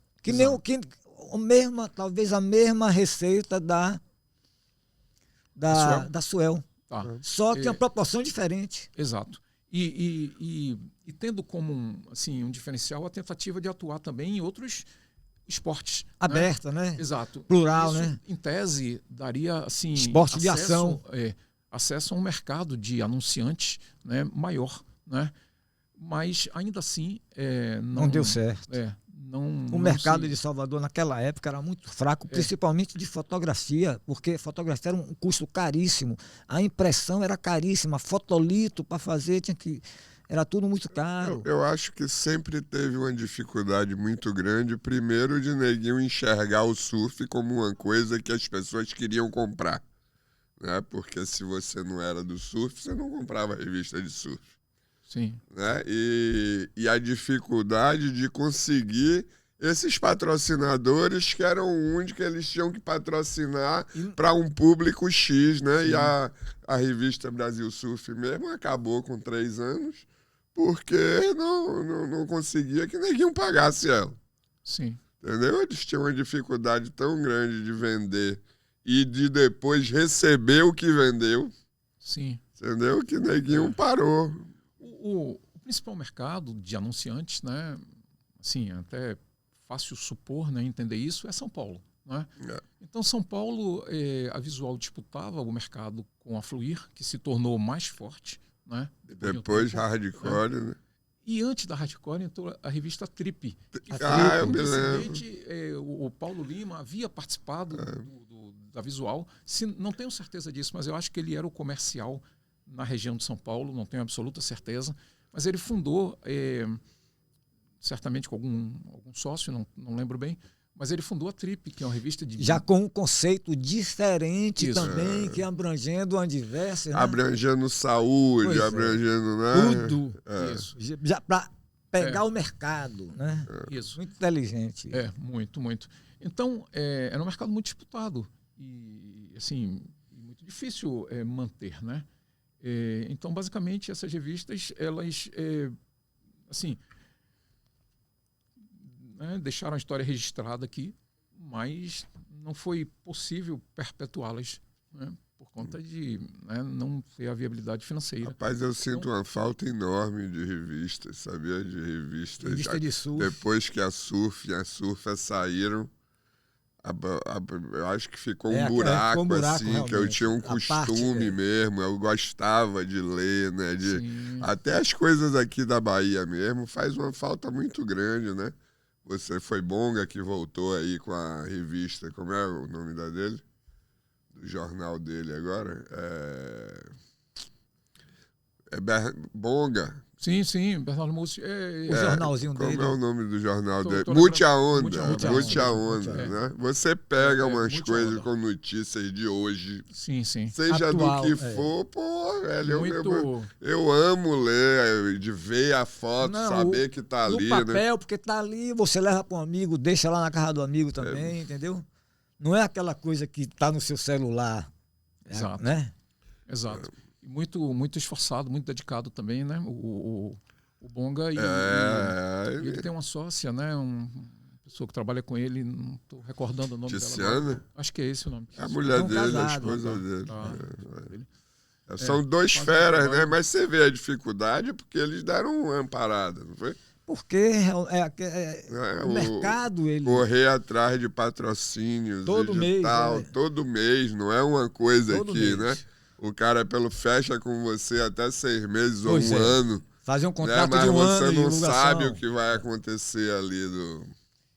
Talvez a mesma receita da Suel. Tá. Só que uma proporção diferente. Exato. E tendo como um diferencial a tentativa de atuar também em outros esportes. Aberta, né? Exato. Plural, isso, né? Em tese, daria assim, esporte de ação. Acesso a um mercado de anunciantes, né, maior. Né? Mas ainda assim não deu certo. O mercado de Salvador naquela época era muito fraco, principalmente de fotografia, porque fotografia era um custo caríssimo. A impressão era caríssima, fotolito para fazer era tudo muito caro. Eu acho que sempre teve uma dificuldade muito grande, primeiro de neguinho enxergar o surf como uma coisa que as pessoas queriam comprar. Né? Porque se você não era do surf, você não comprava revista de surf. Sim. Né? E a dificuldade de conseguir esses patrocinadores que eram onde que eles tinham que patrocinar para um público X, né? Sim. E a revista Brasil Surf mesmo acabou com 3 anos porque não conseguia que ninguém pagasse ela. Sim. Entendeu? Eles tinham uma dificuldade tão grande de vender e de depois receber o que vendeu. Sim. Entendeu? Que neguinho parou. O principal mercado de anunciantes, né, assim, até fácil supor, né, entender isso, é São Paulo. Né? Então, São Paulo, a Visual disputava o mercado com a Fluir, que se tornou mais forte. Né? Depois Hardcore, né? E antes da Hardcore entrou a revista Trip. Eu me lembro. O Paulo Lima havia participado da Visual. Não tenho certeza disso, mas eu acho que ele era o comercial na região de São Paulo, não tenho absoluta certeza. Mas ele fundou, certamente com algum sócio, não lembro bem, mas ele fundou a Trip, que é uma revista de... Já com um conceito diferente também, que abrangendo uma diversa... Né? Abrangendo saúde, abrangendo... Né? Tudo. Isso. Já para pegar o mercado, né? Isso. Muito inteligente. Muito, muito. Então, era um mercado muito disputado e, assim, muito difícil manter, né? Então, basicamente, essas revistas, elas, assim... deixaram a história registrada aqui, mas não foi possível perpetuá-las, né, por conta de não ter a viabilidade financeira. Rapaz, eu sinto uma falta enorme de revistas, sabia? De revistas. Revista de surf. Depois que a Surf e a Surfa saíram, eu acho que ficou um buraco assim, realmente. Que eu tinha um costume mesmo, eu gostava de ler, né? Até as coisas aqui da Bahia mesmo, faz uma falta muito grande, né? Você foi Bonga que voltou aí com a revista, como é o nome dele? Do jornal dele agora? Bonga. Sim, Bernardo Mussi. O jornalzinho Como dele. é o nome do jornal dele? Tô Mute a lembrando. Onda. Mute a Onda, né? Você pega umas Mute a coisas Onda. com notícias de hoje, Sim. seja Atual, do que for, pô, velho, Muito... eu amo ler, de ver a foto, Não, saber que tá ali, no né? papel, porque tá ali, você leva para um amigo, deixa lá na casa do amigo também, entendeu? Não é aquela coisa que tá no seu celular. Exato. Né? Exato. E muito esforçado, muito dedicado também, né? O Bonga e ele tem uma sócia, né? Uma pessoa que trabalha com ele, não estou recordando o nome dela agora. Tiziana? Acho que é esse o nome. A mulher Estão dele, a casados, esposa dele. Dele. São dois fazem feras, trabalho. né? Mas você vê a dificuldade porque eles deram uma parada, não foi? Porque o mercado, ele... Correr atrás de patrocínios Todo e de mês, tal, né? todo mês, não é uma coisa Todo aqui, mês. né? O cara fecha com você até 6 meses Pois ou um é. ano, Fazer um né? contrato Mas de um você ano de não divulgação. sabe o que vai acontecer ali do...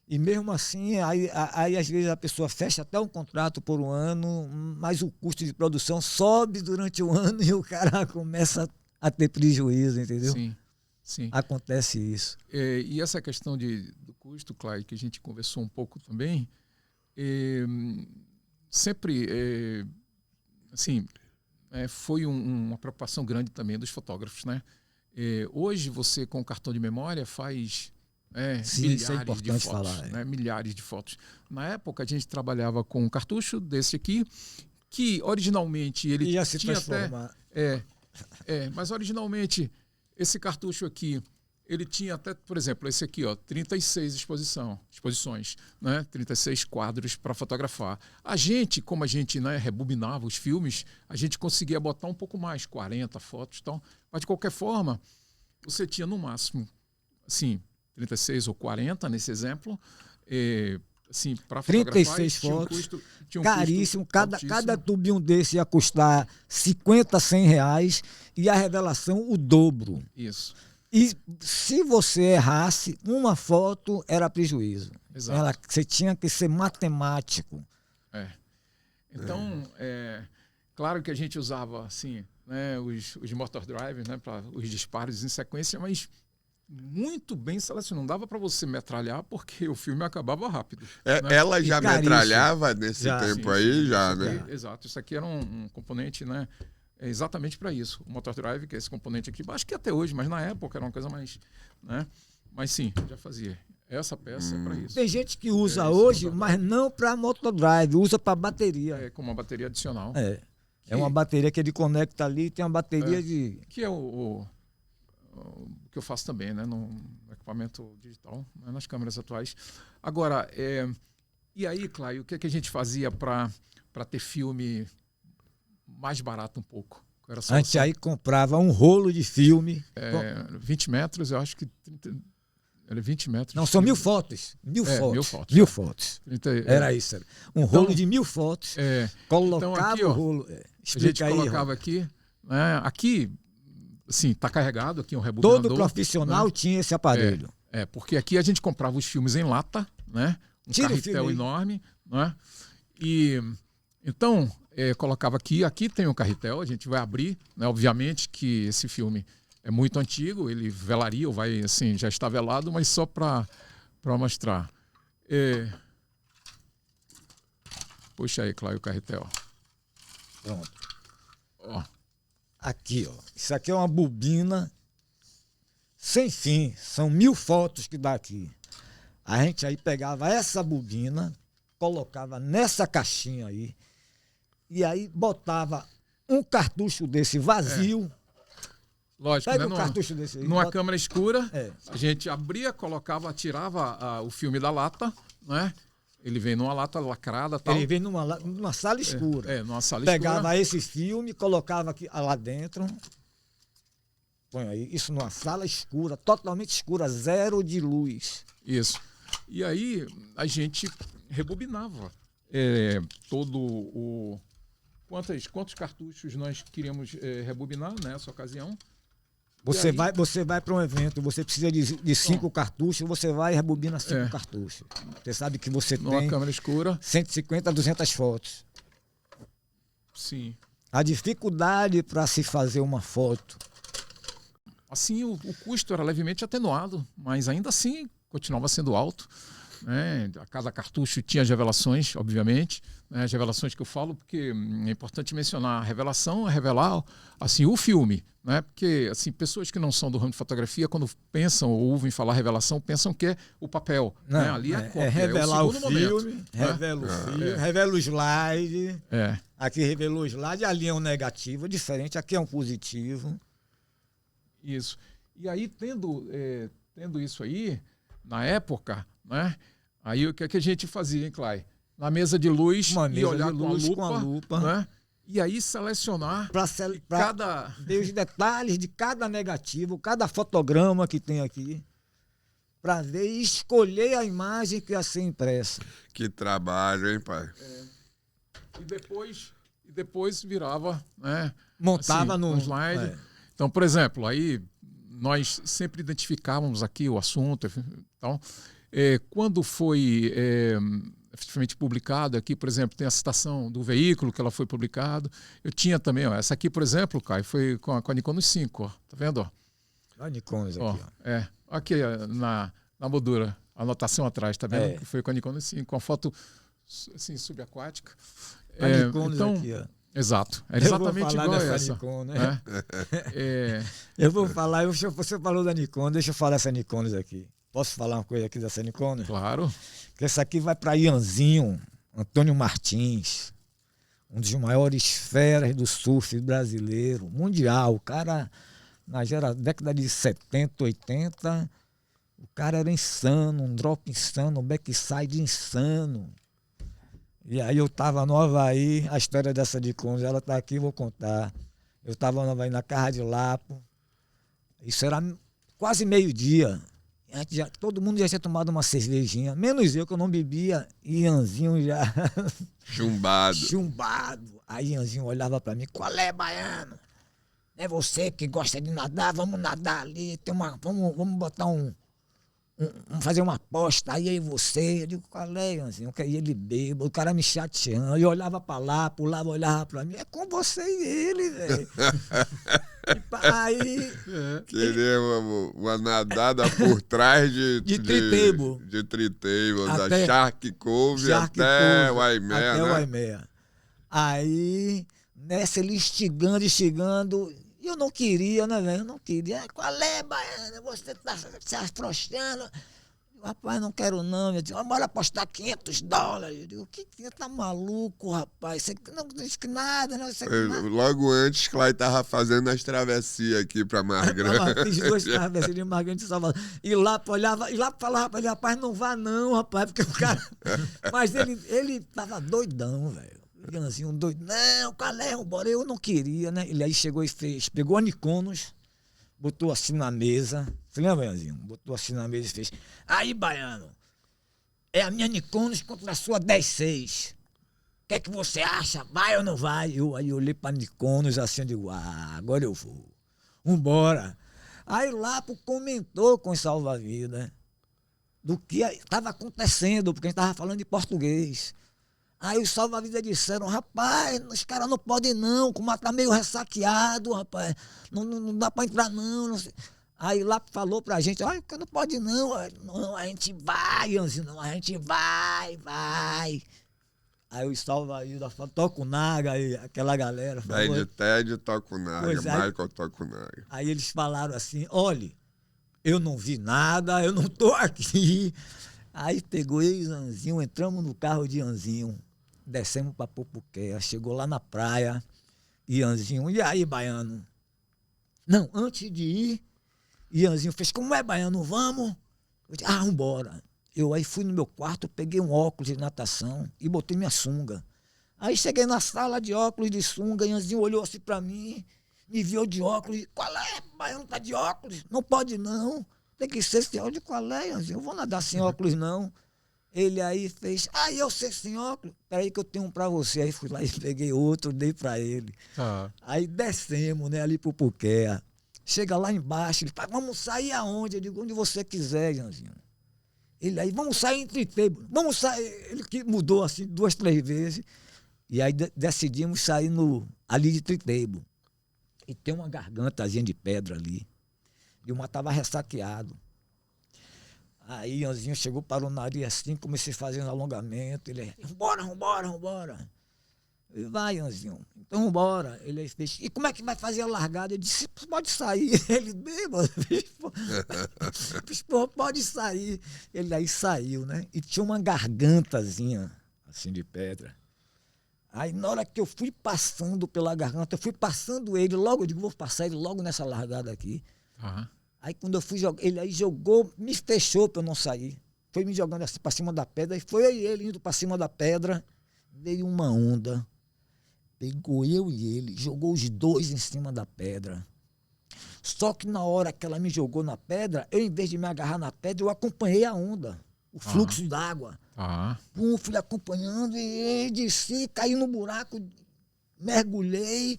E mesmo assim, aí às vezes a pessoa fecha até um contrato por um ano, mas o custo de produção sobe durante o ano e o cara começa a ter prejuízo, entendeu? Sim. Acontece isso. E essa questão do custo, Clay, que a gente conversou um pouco também, sempre, assim, foi uma preocupação grande também dos fotógrafos, né? Hoje você, com o cartão de memória, faz Sim, isso é milhares de importante fotos. falar, Né? Milhares de fotos. Na época, a gente trabalhava com um cartucho desse aqui, que originalmente ele Ia se tinha transformar. mas originalmente esse cartucho aqui, ele tinha até, por exemplo, esse aqui, ó, 36 exposições, né? 36 quadros para fotografar. Como a gente, né, rebobinava os filmes, a gente conseguia botar um pouco mais, 40 fotos e tal. Mas, de qualquer forma, você tinha no máximo, assim, 36 ou 40 nesse exemplo, assim, para fotografar. 36 fotos, caríssimo. Cada tubinho desse ia custar 50, 100 reais e a revelação o dobro. Isso. E se você errasse, uma foto era prejuízo. Exato. Você tinha que ser matemático. Então, claro que a gente usava assim, né, os motor drives, né, para os disparos em sequência, mas muito bem selecionado. Não dava para você metralhar porque o filme acabava rápido. Né? Ela já metralhava nesse tempo aí, já, isso né? aqui, exato. Isso aqui era um componente, né? Exatamente para isso. O motor drive, que é esse componente aqui, acho que até hoje, mas na época era uma coisa mais, né? Mas sim, já fazia. Essa peça é para isso. Tem gente que usa hoje, mas não para motordrive, usa para bateria. Com uma bateria adicional. É uma bateria que ele conecta ali, tem uma bateria de... Que é o que eu faço também, né, no equipamento digital, né, nas câmeras atuais. Agora, e aí, Clay, o que a gente fazia para ter filme mais barato um pouco? A gente aí comprava um rolo de filme. 20 metros, eu acho que... Era 20 metros. Não, são 1000 fotos. 1000 fotos. 1000 fotos. 1000 fotos. Era isso. Um rolo de 1000 fotos. Colocava então aqui, o rolo. Explica a gente colocava aqui, né, aqui, assim, está carregado, aqui um rebobinador. Todo profissional, né, tinha esse aparelho. Porque aqui a gente comprava os filmes em lata, né? Um carretel enorme, né? E então colocava aqui tem um carretel, a gente vai abrir, né? Obviamente que esse filme é muito antigo, ele velaria, ou vai, assim, já está velado, mas só para mostrar. Puxa aí, Cláudio, o carretel. Pronto. Aqui, ó. Isso aqui é uma bobina sem fim. São 1000 fotos que dá aqui. A gente aí pegava essa bobina, colocava nessa caixinha aí, e aí botava um cartucho desse vazio. Lógico, pega né? Cartucho desse aí, numa câmera escura, a gente abria, colocava, tirava o filme da lata, né? Ele vem numa lata lacrada, tal. Ele vem numa sala escura. Numa sala Pegava escura. esse filme, colocava aqui lá dentro. Põe aí, isso numa sala escura, totalmente escura, zero de luz. Isso. E aí a gente rebobinava todo o... Quantos cartuchos nós queríamos rebobinar nessa ocasião? Você vai para um evento, você precisa de 5 cartuchos, você vai e rebobina 5 cartuchos. Você sabe que você numa tem câmera escura 150 a 200 fotos. Sim. A dificuldade para se fazer uma foto assim, o custo era levemente atenuado, mas ainda assim continuava sendo alto. Né? A Casa Cartucho tinha as revelações, obviamente, né? As revelações que eu falo, porque é importante mencionar, a revelação é revelar assim, o filme, né? Porque assim, pessoas que não são do ramo de fotografia, quando pensam ou ouvem falar revelação, pensam que é o papel. Não, né? Ali é a cópia, revelar é o o segundo filme, momento. revela o filme, revela o slide. É. Aqui revelou o slide, ali é um negativo, diferente, aqui é um positivo. Isso. E aí, tendo isso aí, na época, né? Aí o que é que a gente fazia, hein, Clay? Na mesa de luz, e olhar com a lupa, né? E aí selecionar ver os detalhes de cada negativo, cada fotograma que tem aqui, para ver e escolher a imagem que ia ser impressa. Que trabalho, hein, pai? E depois virava, né? Montava assim, no slide. Então, por exemplo, aí nós sempre identificávamos aqui o assunto. Então, quando foi efetivamente publicado aqui, por exemplo, tem a citação do veículo que ela foi publicado. Eu tinha também, ó, essa aqui, por exemplo, Caio, foi com a Nikon 5, ó, tá vendo? Ó? A Nikon aqui, ó. Aqui na moldura, a anotação atrás, tá vendo? Que foi com a Nikon 5, com a foto assim, subaquática. A Nikon então, aqui, ó. Exato, é exatamente igual a essa. Nikon, né? Eu vou falar, você falou da Nikon, deixa eu falar essa Nikon aqui. Posso falar uma coisa aqui dessa Nikon? Claro. Que essa aqui vai para Ianzinho, Antônio Martins, um dos maiores feras do surf brasileiro, mundial. O cara, na década de 70, 80, o cara era insano, um drop insano, um backside insano. E aí eu tava no Havaí, a história dessa Nikon, ela tá aqui, vou contar. Eu tava no Havaí na Carra de Lapo, isso era quase meio-dia. Todo mundo já tinha tomado uma cervejinha, menos eu, que eu não bebia, e Ianzinho já... Chumbado. Aí Ianzinho olhava pra mim, qual é, baiano? É você que gosta de nadar, vamos nadar ali, vamos botar vamos fazer uma aposta, aí eu e você. Eu digo, qual é, Ianzinho? E ele bêbado, o cara me chateando, eu olhava pra lá, pulava, olhava pra mim, é com você e ele, velho. Aí... Querer uma nadada por trás de Tritable. De Tritable, da Shark Cove até o Aimea, né? Até o Aimea. Aí, nessa, ele instigando, e eu não queria, né, velho? Eu não queria. Qual é, baiana? Você tá se afrouxando. Rapaz, não quero não. Eu digo, bora apostar $500. Eu digo, o que tá maluco, rapaz? Você não diz que nada, né? Logo antes, Clay tava fazendo as travessias aqui pra Mar Grande. Fiz 2 travessias de Mar Grande de Salvador. E lá olhava, e lá falava pra ele, rapaz, não vá não, rapaz, porque o cara... Mas ele tava doidão, velho. Assim, um doido, não, qual é, bora? Eu não queria, né? Ele aí chegou e pegou a Nikonos, botou assim na mesa. Você lembra, Ianzinho? Botou assim na mesa e fez. Aí, baiano, é a minha Nikonos contra a sua 10.6. O que é que você acha? Vai ou não vai? Aí eu olhei pra Nikonos assim, eu digo, agora eu vou. Vambora. Aí Lapo comentou com os salva-vidas do que estava acontecendo, porque a gente estava falando de português. Aí os salva-vidas disseram, rapaz, os caras não podem não, o mar tá meio ressaqueado, rapaz, não dá pra entrar não sei. Aí lá falou pra gente, olha, não pode não, a gente vai, Ianzinho, não, a gente vai. Aí os salva-vidas falaram, Tokunaga, aí aquela galera falou. Ted Tokunaga, Michael Tokunaga. Aí eles falaram assim, olha, eu não vi nada, eu não tô aqui. Aí pegou eu e Ianzinho, entramos no carro de Ianzinho, descemos para Pupuquea, chegou lá na praia, Ianzinho, e aí, baiano? Não, antes de ir, Ianzinho fez, como é, baiano, vamos? Eu disse, vambora. Eu aí fui no meu quarto, peguei um óculos de natação e botei minha sunga. Aí cheguei na sala de óculos de sunga, Ianzinho olhou assim para mim, me viu de óculos, qual é, baiano tá de óculos? Não pode não. Tem que ser sem óculos. Qual é, Ianzinho? Eu vou nadar sem óculos, não. Ele aí fez, eu sei sem óculos. Peraí que eu tenho um pra você. Aí fui lá e peguei outro, dei pra ele. Aí descemos, né, ali pro Puquea. Chega lá embaixo, ele fala, vamos sair aonde? Eu digo, onde você quiser, Ianzinho. Ele aí, vamos sair em Tritable. Vamos sair. Ele que mudou assim 2, 3 vezes. E aí decidimos sair ali de Tritable. E tem uma gargantazinha de pedra ali. E o mar estava ressaqueado. Aí Ianzinho chegou, parou o nariz assim, comecei fazendo alongamento. Ele, vambora. Eu, vai, Ianzinho, então vambora. Ele fez, e como é que vai fazer a largada? Eu disse, pode sair. Ele, bêbado, pô, pode sair. Ele aí saiu, né? E tinha uma gargantazinha, assim, de pedra. Aí na hora que eu fui passando pela garganta, eu fui passando ele logo, eu digo, vou passar ele logo nessa largada aqui. Aham. Aí quando eu fui jogar, ele aí jogou, me fechou para eu não sair. Foi me jogando assim para cima da pedra, e foi ele indo para cima da pedra, veio uma onda, pegou eu e ele, jogou os dois em cima da pedra. Só que na hora que ela me jogou na pedra, eu em vez de me agarrar na pedra, eu acompanhei a onda, o fluxo d'água. Fui acompanhando e desci, caí no buraco, mergulhei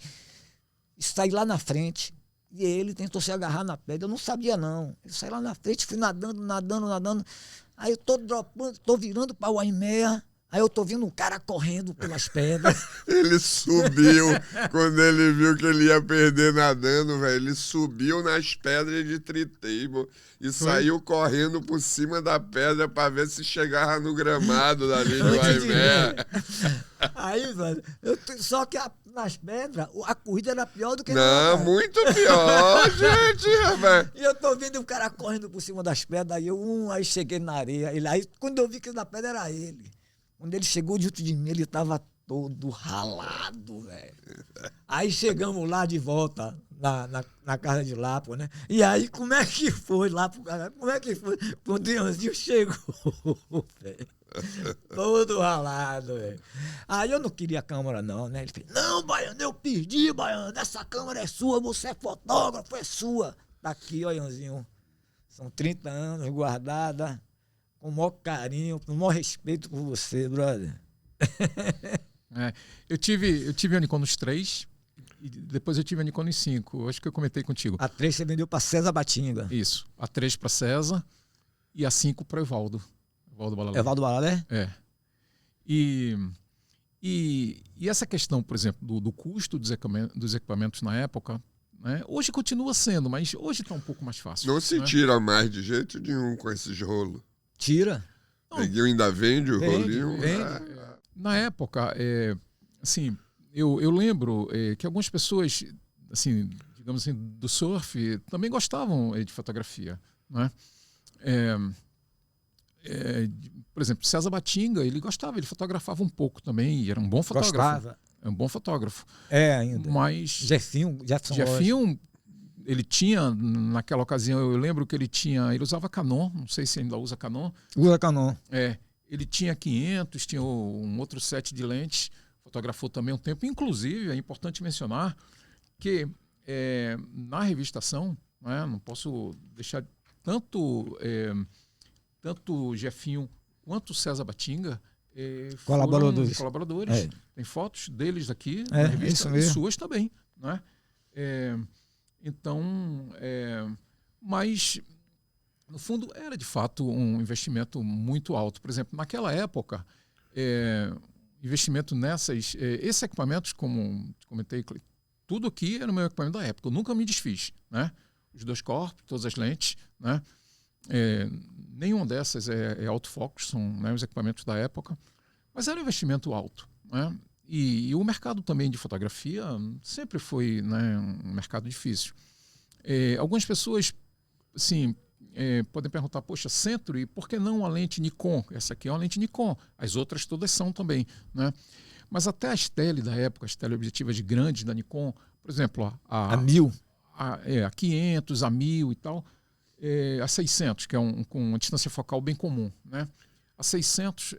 e saí lá na frente. E ele tentou se agarrar na pedra. Eu não sabia, não. Eu saí lá na frente, fui nadando. Aí eu tô dropando, tô virando para o Aimea. Aí eu tô vendo um cara correndo pelas pedras. Ele subiu, quando ele viu que ele ia perder nadando, velho, ele subiu nas pedras de Tritable e saiu correndo por cima da pedra para ver se chegava no gramado dali do Aimea. Aí, velho, só que nas pedras, a corrida era pior do que Não, muito pior, gente, rapaz. E eu tô vendo o cara correndo por cima das pedras, aí cheguei na areia. Aí quando eu vi que na pedra era ele. Quando ele chegou junto de mim, ele tava todo ralado, velho. Aí chegamos lá de volta, na casa de Lapo, né? E aí, como é que foi lá pro cara? Como é que foi? Quando o Ianzinho chegou, velho. Todo ralado, velho. Aí eu não queria a câmera, não, né? Ele fez, não, Baiano, eu perdi, Baiano. Essa câmera é sua, você é fotógrafo, é sua. Tá aqui, ó, Ianzinho. São 30 anos guardada. Com o maior carinho, com o maior respeito por você, brother. Eu tive a Nikon nos 3 e depois eu tive a Nikon nos 5. Acho que eu comentei contigo. A 3 você vendeu para César Batinga. Isso. A 3 para César e a 5 para Evaldo. Evaldo Balalé. Evaldo Balalé? É. E essa questão, por exemplo, do custo dos equipamentos na época, né, hoje continua sendo, mas hoje está um pouco mais fácil. Não se tira mais de jeito nenhum com esses rolos. Tira. Neguinho ainda vende o rolinho. Vende. Na época, assim, eu lembro que algumas pessoas, assim, digamos assim, do surf também gostavam de fotografia, né? Por exemplo, César Batinga, ele gostava, ele fotografava um pouco também, e era um bom fotógrafo. Gostava. É um bom fotógrafo. Ainda. Mas Jefferson, ele tinha, naquela ocasião, eu lembro que ele usava Canon, não sei se ainda usa Canon. Usa Canon. Ele tinha 500, tinha um outro set de lentes, fotografou também um tempo. Inclusive, é importante mencionar que na revistação, né, não posso deixar tanto o Jefinho quanto o César Batinga colaboradores. Tem fotos deles aqui na revista e suas também. Né? Então, mas no fundo era de fato um investimento muito alto. Por exemplo, naquela época, investimento esses equipamentos, como comentei, tudo aqui era o meu equipamento da época. Eu nunca me desfiz, né? Os 2 corpos, todas as lentes, né? Nenhuma dessas é autofocus, são, né, os equipamentos da época, mas era um investimento alto, né? E o mercado também de fotografia sempre foi, né, um mercado difícil. Algumas pessoas, assim, podem perguntar, poxa, Century, por que não a lente Nikon? Essa aqui é uma lente Nikon, as outras todas são também, né? Mas até as tele da época, as teleobjetivas grandes da Nikon, por exemplo, a 1000, a 500, a 1000 e tal, a 600, que é com uma distância focal bem comum, né? A 600,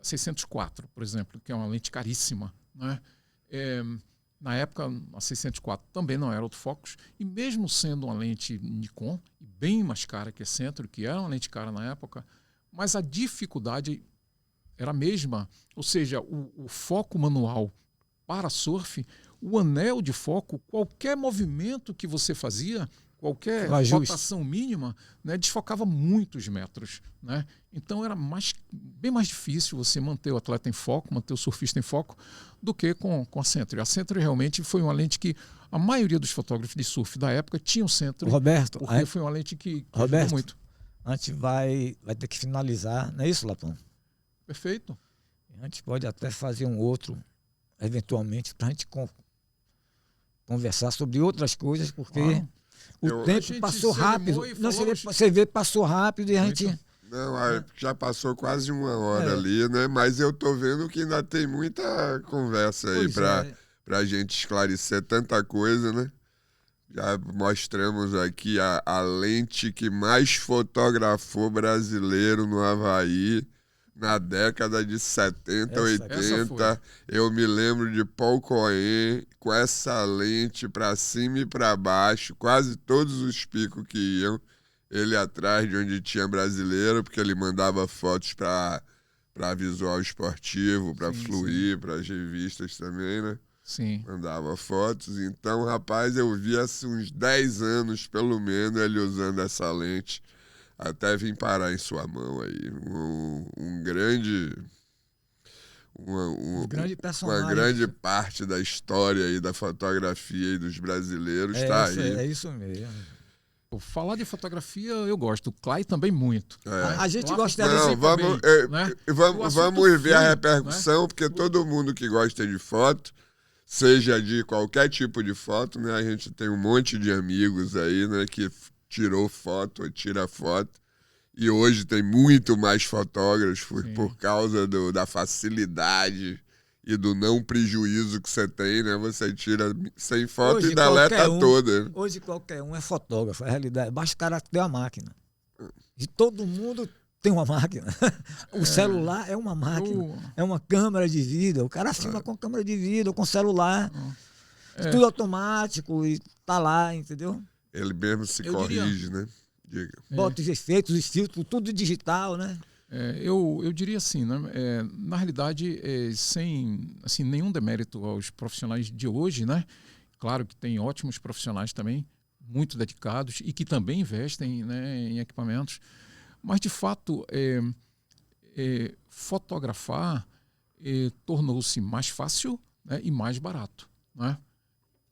604, por exemplo, que é uma lente caríssima, né? Na época, a 604 também não era autofocus, e mesmo sendo uma lente Nikon, bem mais cara que a Century, que era uma lente cara na época, mas a dificuldade era a mesma, ou seja, o foco manual para surf, o anel de foco, qualquer movimento que você fazia qualquer ajuste. rotação mínima, né, desfocava muitos metros, né? Então era bem mais difícil você manter o atleta em foco, manter o surfista em foco, do que com a Century. A Century realmente foi uma lente que a maioria dos fotógrafos de surf da época tinham Century, Roberto, porque foi uma lente que Roberto, ajudou muito. a gente vai ter que finalizar, não é isso, Lapão? Perfeito. A gente pode até fazer um outro, eventualmente, para a gente conversar sobre outras coisas, porque o tempo passou rápido. Não, você vê, passou rápido e a gente... Não, já passou quase uma hora ali, né? Mas eu tô vendo que ainda tem muita conversa aí pra gente esclarecer tanta coisa, né? Já mostramos aqui a lente que mais fotografou brasileiro no Havaí na década de 70, 80. Eu me lembro de Paul Cohen com essa lente para cima e para baixo, quase todos os picos que iam, ele atrás de onde tinha brasileiro, porque ele mandava fotos para visual esportivo, para Fluir, para as revistas também, né? Sim. Mandava fotos. Então, rapaz, eu vi assim, uns 10 anos, pelo menos, ele usando essa lente. Até vim parar em sua mão aí. Um grande... grande personagem. Uma grande parte da história aí da fotografia e dos brasileiros está aí. É isso mesmo. Falar de fotografia eu gosto, o Clay também muito. A gente gosta de... Não, vamos ver a repercussão, né? Porque todo mundo que gosta de foto, seja de qualquer tipo de foto, né? A gente tem um monte de amigos aí, né? Que tirou foto, tira foto. E hoje tem muito mais fotógrafos por causa da facilidade e do não prejuízo que você tem, né? Você tira sem foto hoje, e deleta toda. Hoje qualquer um é fotógrafo, é a realidade. Basta o cara ter uma máquina. E todo mundo tem uma máquina. O celular é uma máquina. É uma câmera de vídeo. O cara filma com câmera de vídeo, com celular. Tudo automático e tá lá, entendeu? Ele mesmo se corrige, né? Diga. Bota os efeitos, os filtros, tudo digital, né? Eu diria assim, né? Na realidade, sem assim, nenhum demérito aos profissionais de hoje, né? Claro que tem ótimos profissionais também, muito dedicados e que também investem, né, em equipamentos, mas de fato fotografar tornou-se mais fácil, né, e mais barato, né?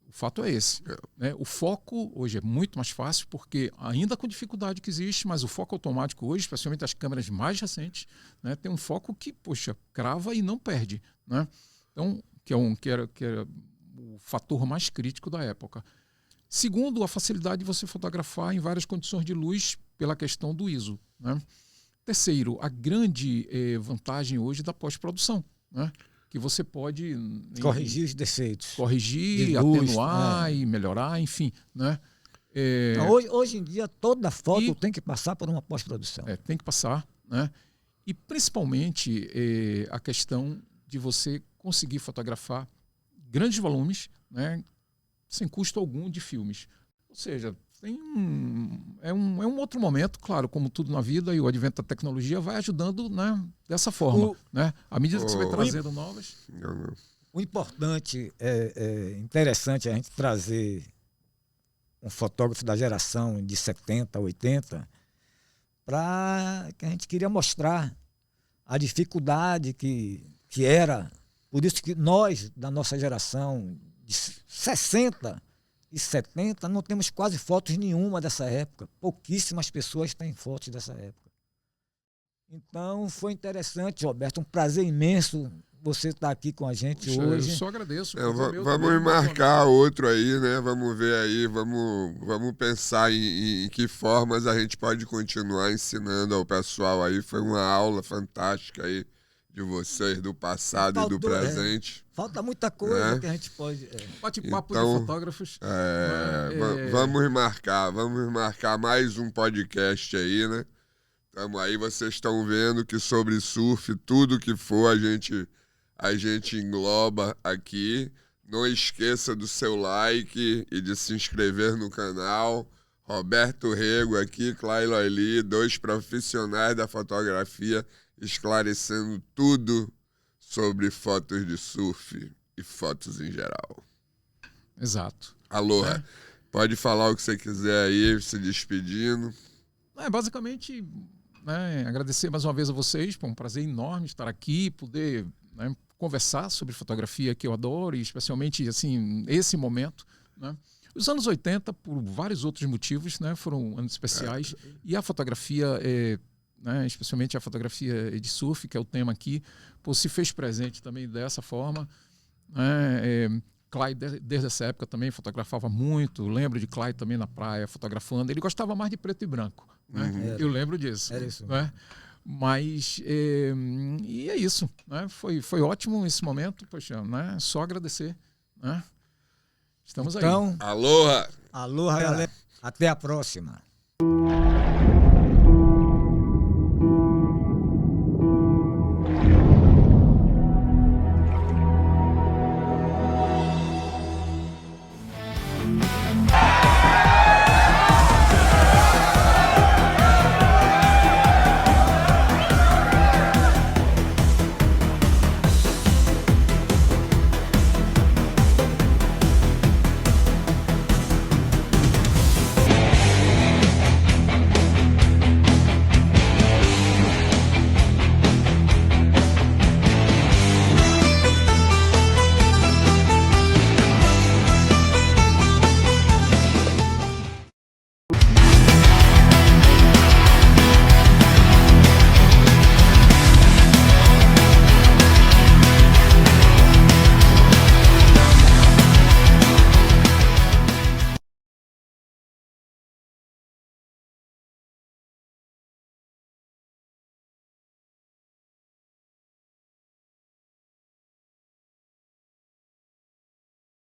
O fato é esse. Né? O foco hoje é muito mais fácil, porque ainda com dificuldade que existe, mas o foco automático hoje, especialmente as câmeras mais recentes, né, tem um foco que, poxa, crava e não perde. Né? Então, que era o fator mais crítico da época. Segundo, a facilidade de você fotografar em várias condições de luz pela questão do ISO. Né? Terceiro, a grande vantagem hoje da pós-produção, né? Que você pode corrigir os defeitos, corrigir, atenuar e melhorar, enfim, né? Hoje em dia toda foto tem que passar por uma pós-produção. Tem que passar, né? E principalmente a questão de você conseguir fotografar grandes volumes, né? Sem custo algum de filmes. Ou seja, é um outro momento, claro, como tudo na vida, e o advento da tecnologia vai ajudando, né, dessa forma. Né? À medida que você vai trazendo novas. O importante, interessante a gente trazer um fotógrafo da geração de 70, 80, para que a gente queria mostrar a dificuldade que era. Por isso que nós, da nossa geração de 60 e 70, não temos quase fotos nenhuma dessa época. Pouquíssimas pessoas têm fotos dessa época. Então, foi interessante, Roberto, um prazer imenso você estar aqui com a gente hoje. Eu só agradeço. Vamos marcar outro aí, né? Vamos ver aí, vamos pensar em que formas a gente pode continuar ensinando ao pessoal aí. Foi uma aula fantástica aí de vocês, do passado e do presente. Falta muita coisa que a gente pode... Bate-papo de fotógrafos. Vamos marcar mais um podcast aí, né? Tamo aí, vocês estão vendo que sobre surf, tudo que for, a gente engloba aqui. Não esqueça do seu like e de se inscrever no canal. Roberto Rego aqui, Clay Loili, 2 profissionais da fotografia, esclarecendo tudo sobre fotos de surf e fotos em geral. Exato. Aloha. Pode falar o que você quiser aí, se despedindo. Basicamente, né, agradecer mais uma vez a vocês, foi um prazer enorme estar aqui, poder, né, conversar sobre fotografia que eu adoro, e especialmente assim, esse momento, né? Os anos 80, por vários outros motivos, né, foram anos especiais, e a fotografia, né, especialmente a fotografia de surf, que é o tema aqui, se fez presente também dessa forma, né? Clay, desde essa época, também fotografava muito. Lembro de Clay também na praia, fotografando. Ele gostava mais de preto e branco. Né? Eu lembro disso. Era isso. Né? Mas, e é isso. Né? Foi ótimo esse momento. Poxa, né? Só agradecer. Né? Estamos aí. Então, Aloha! aloha, galera. Até a próxima.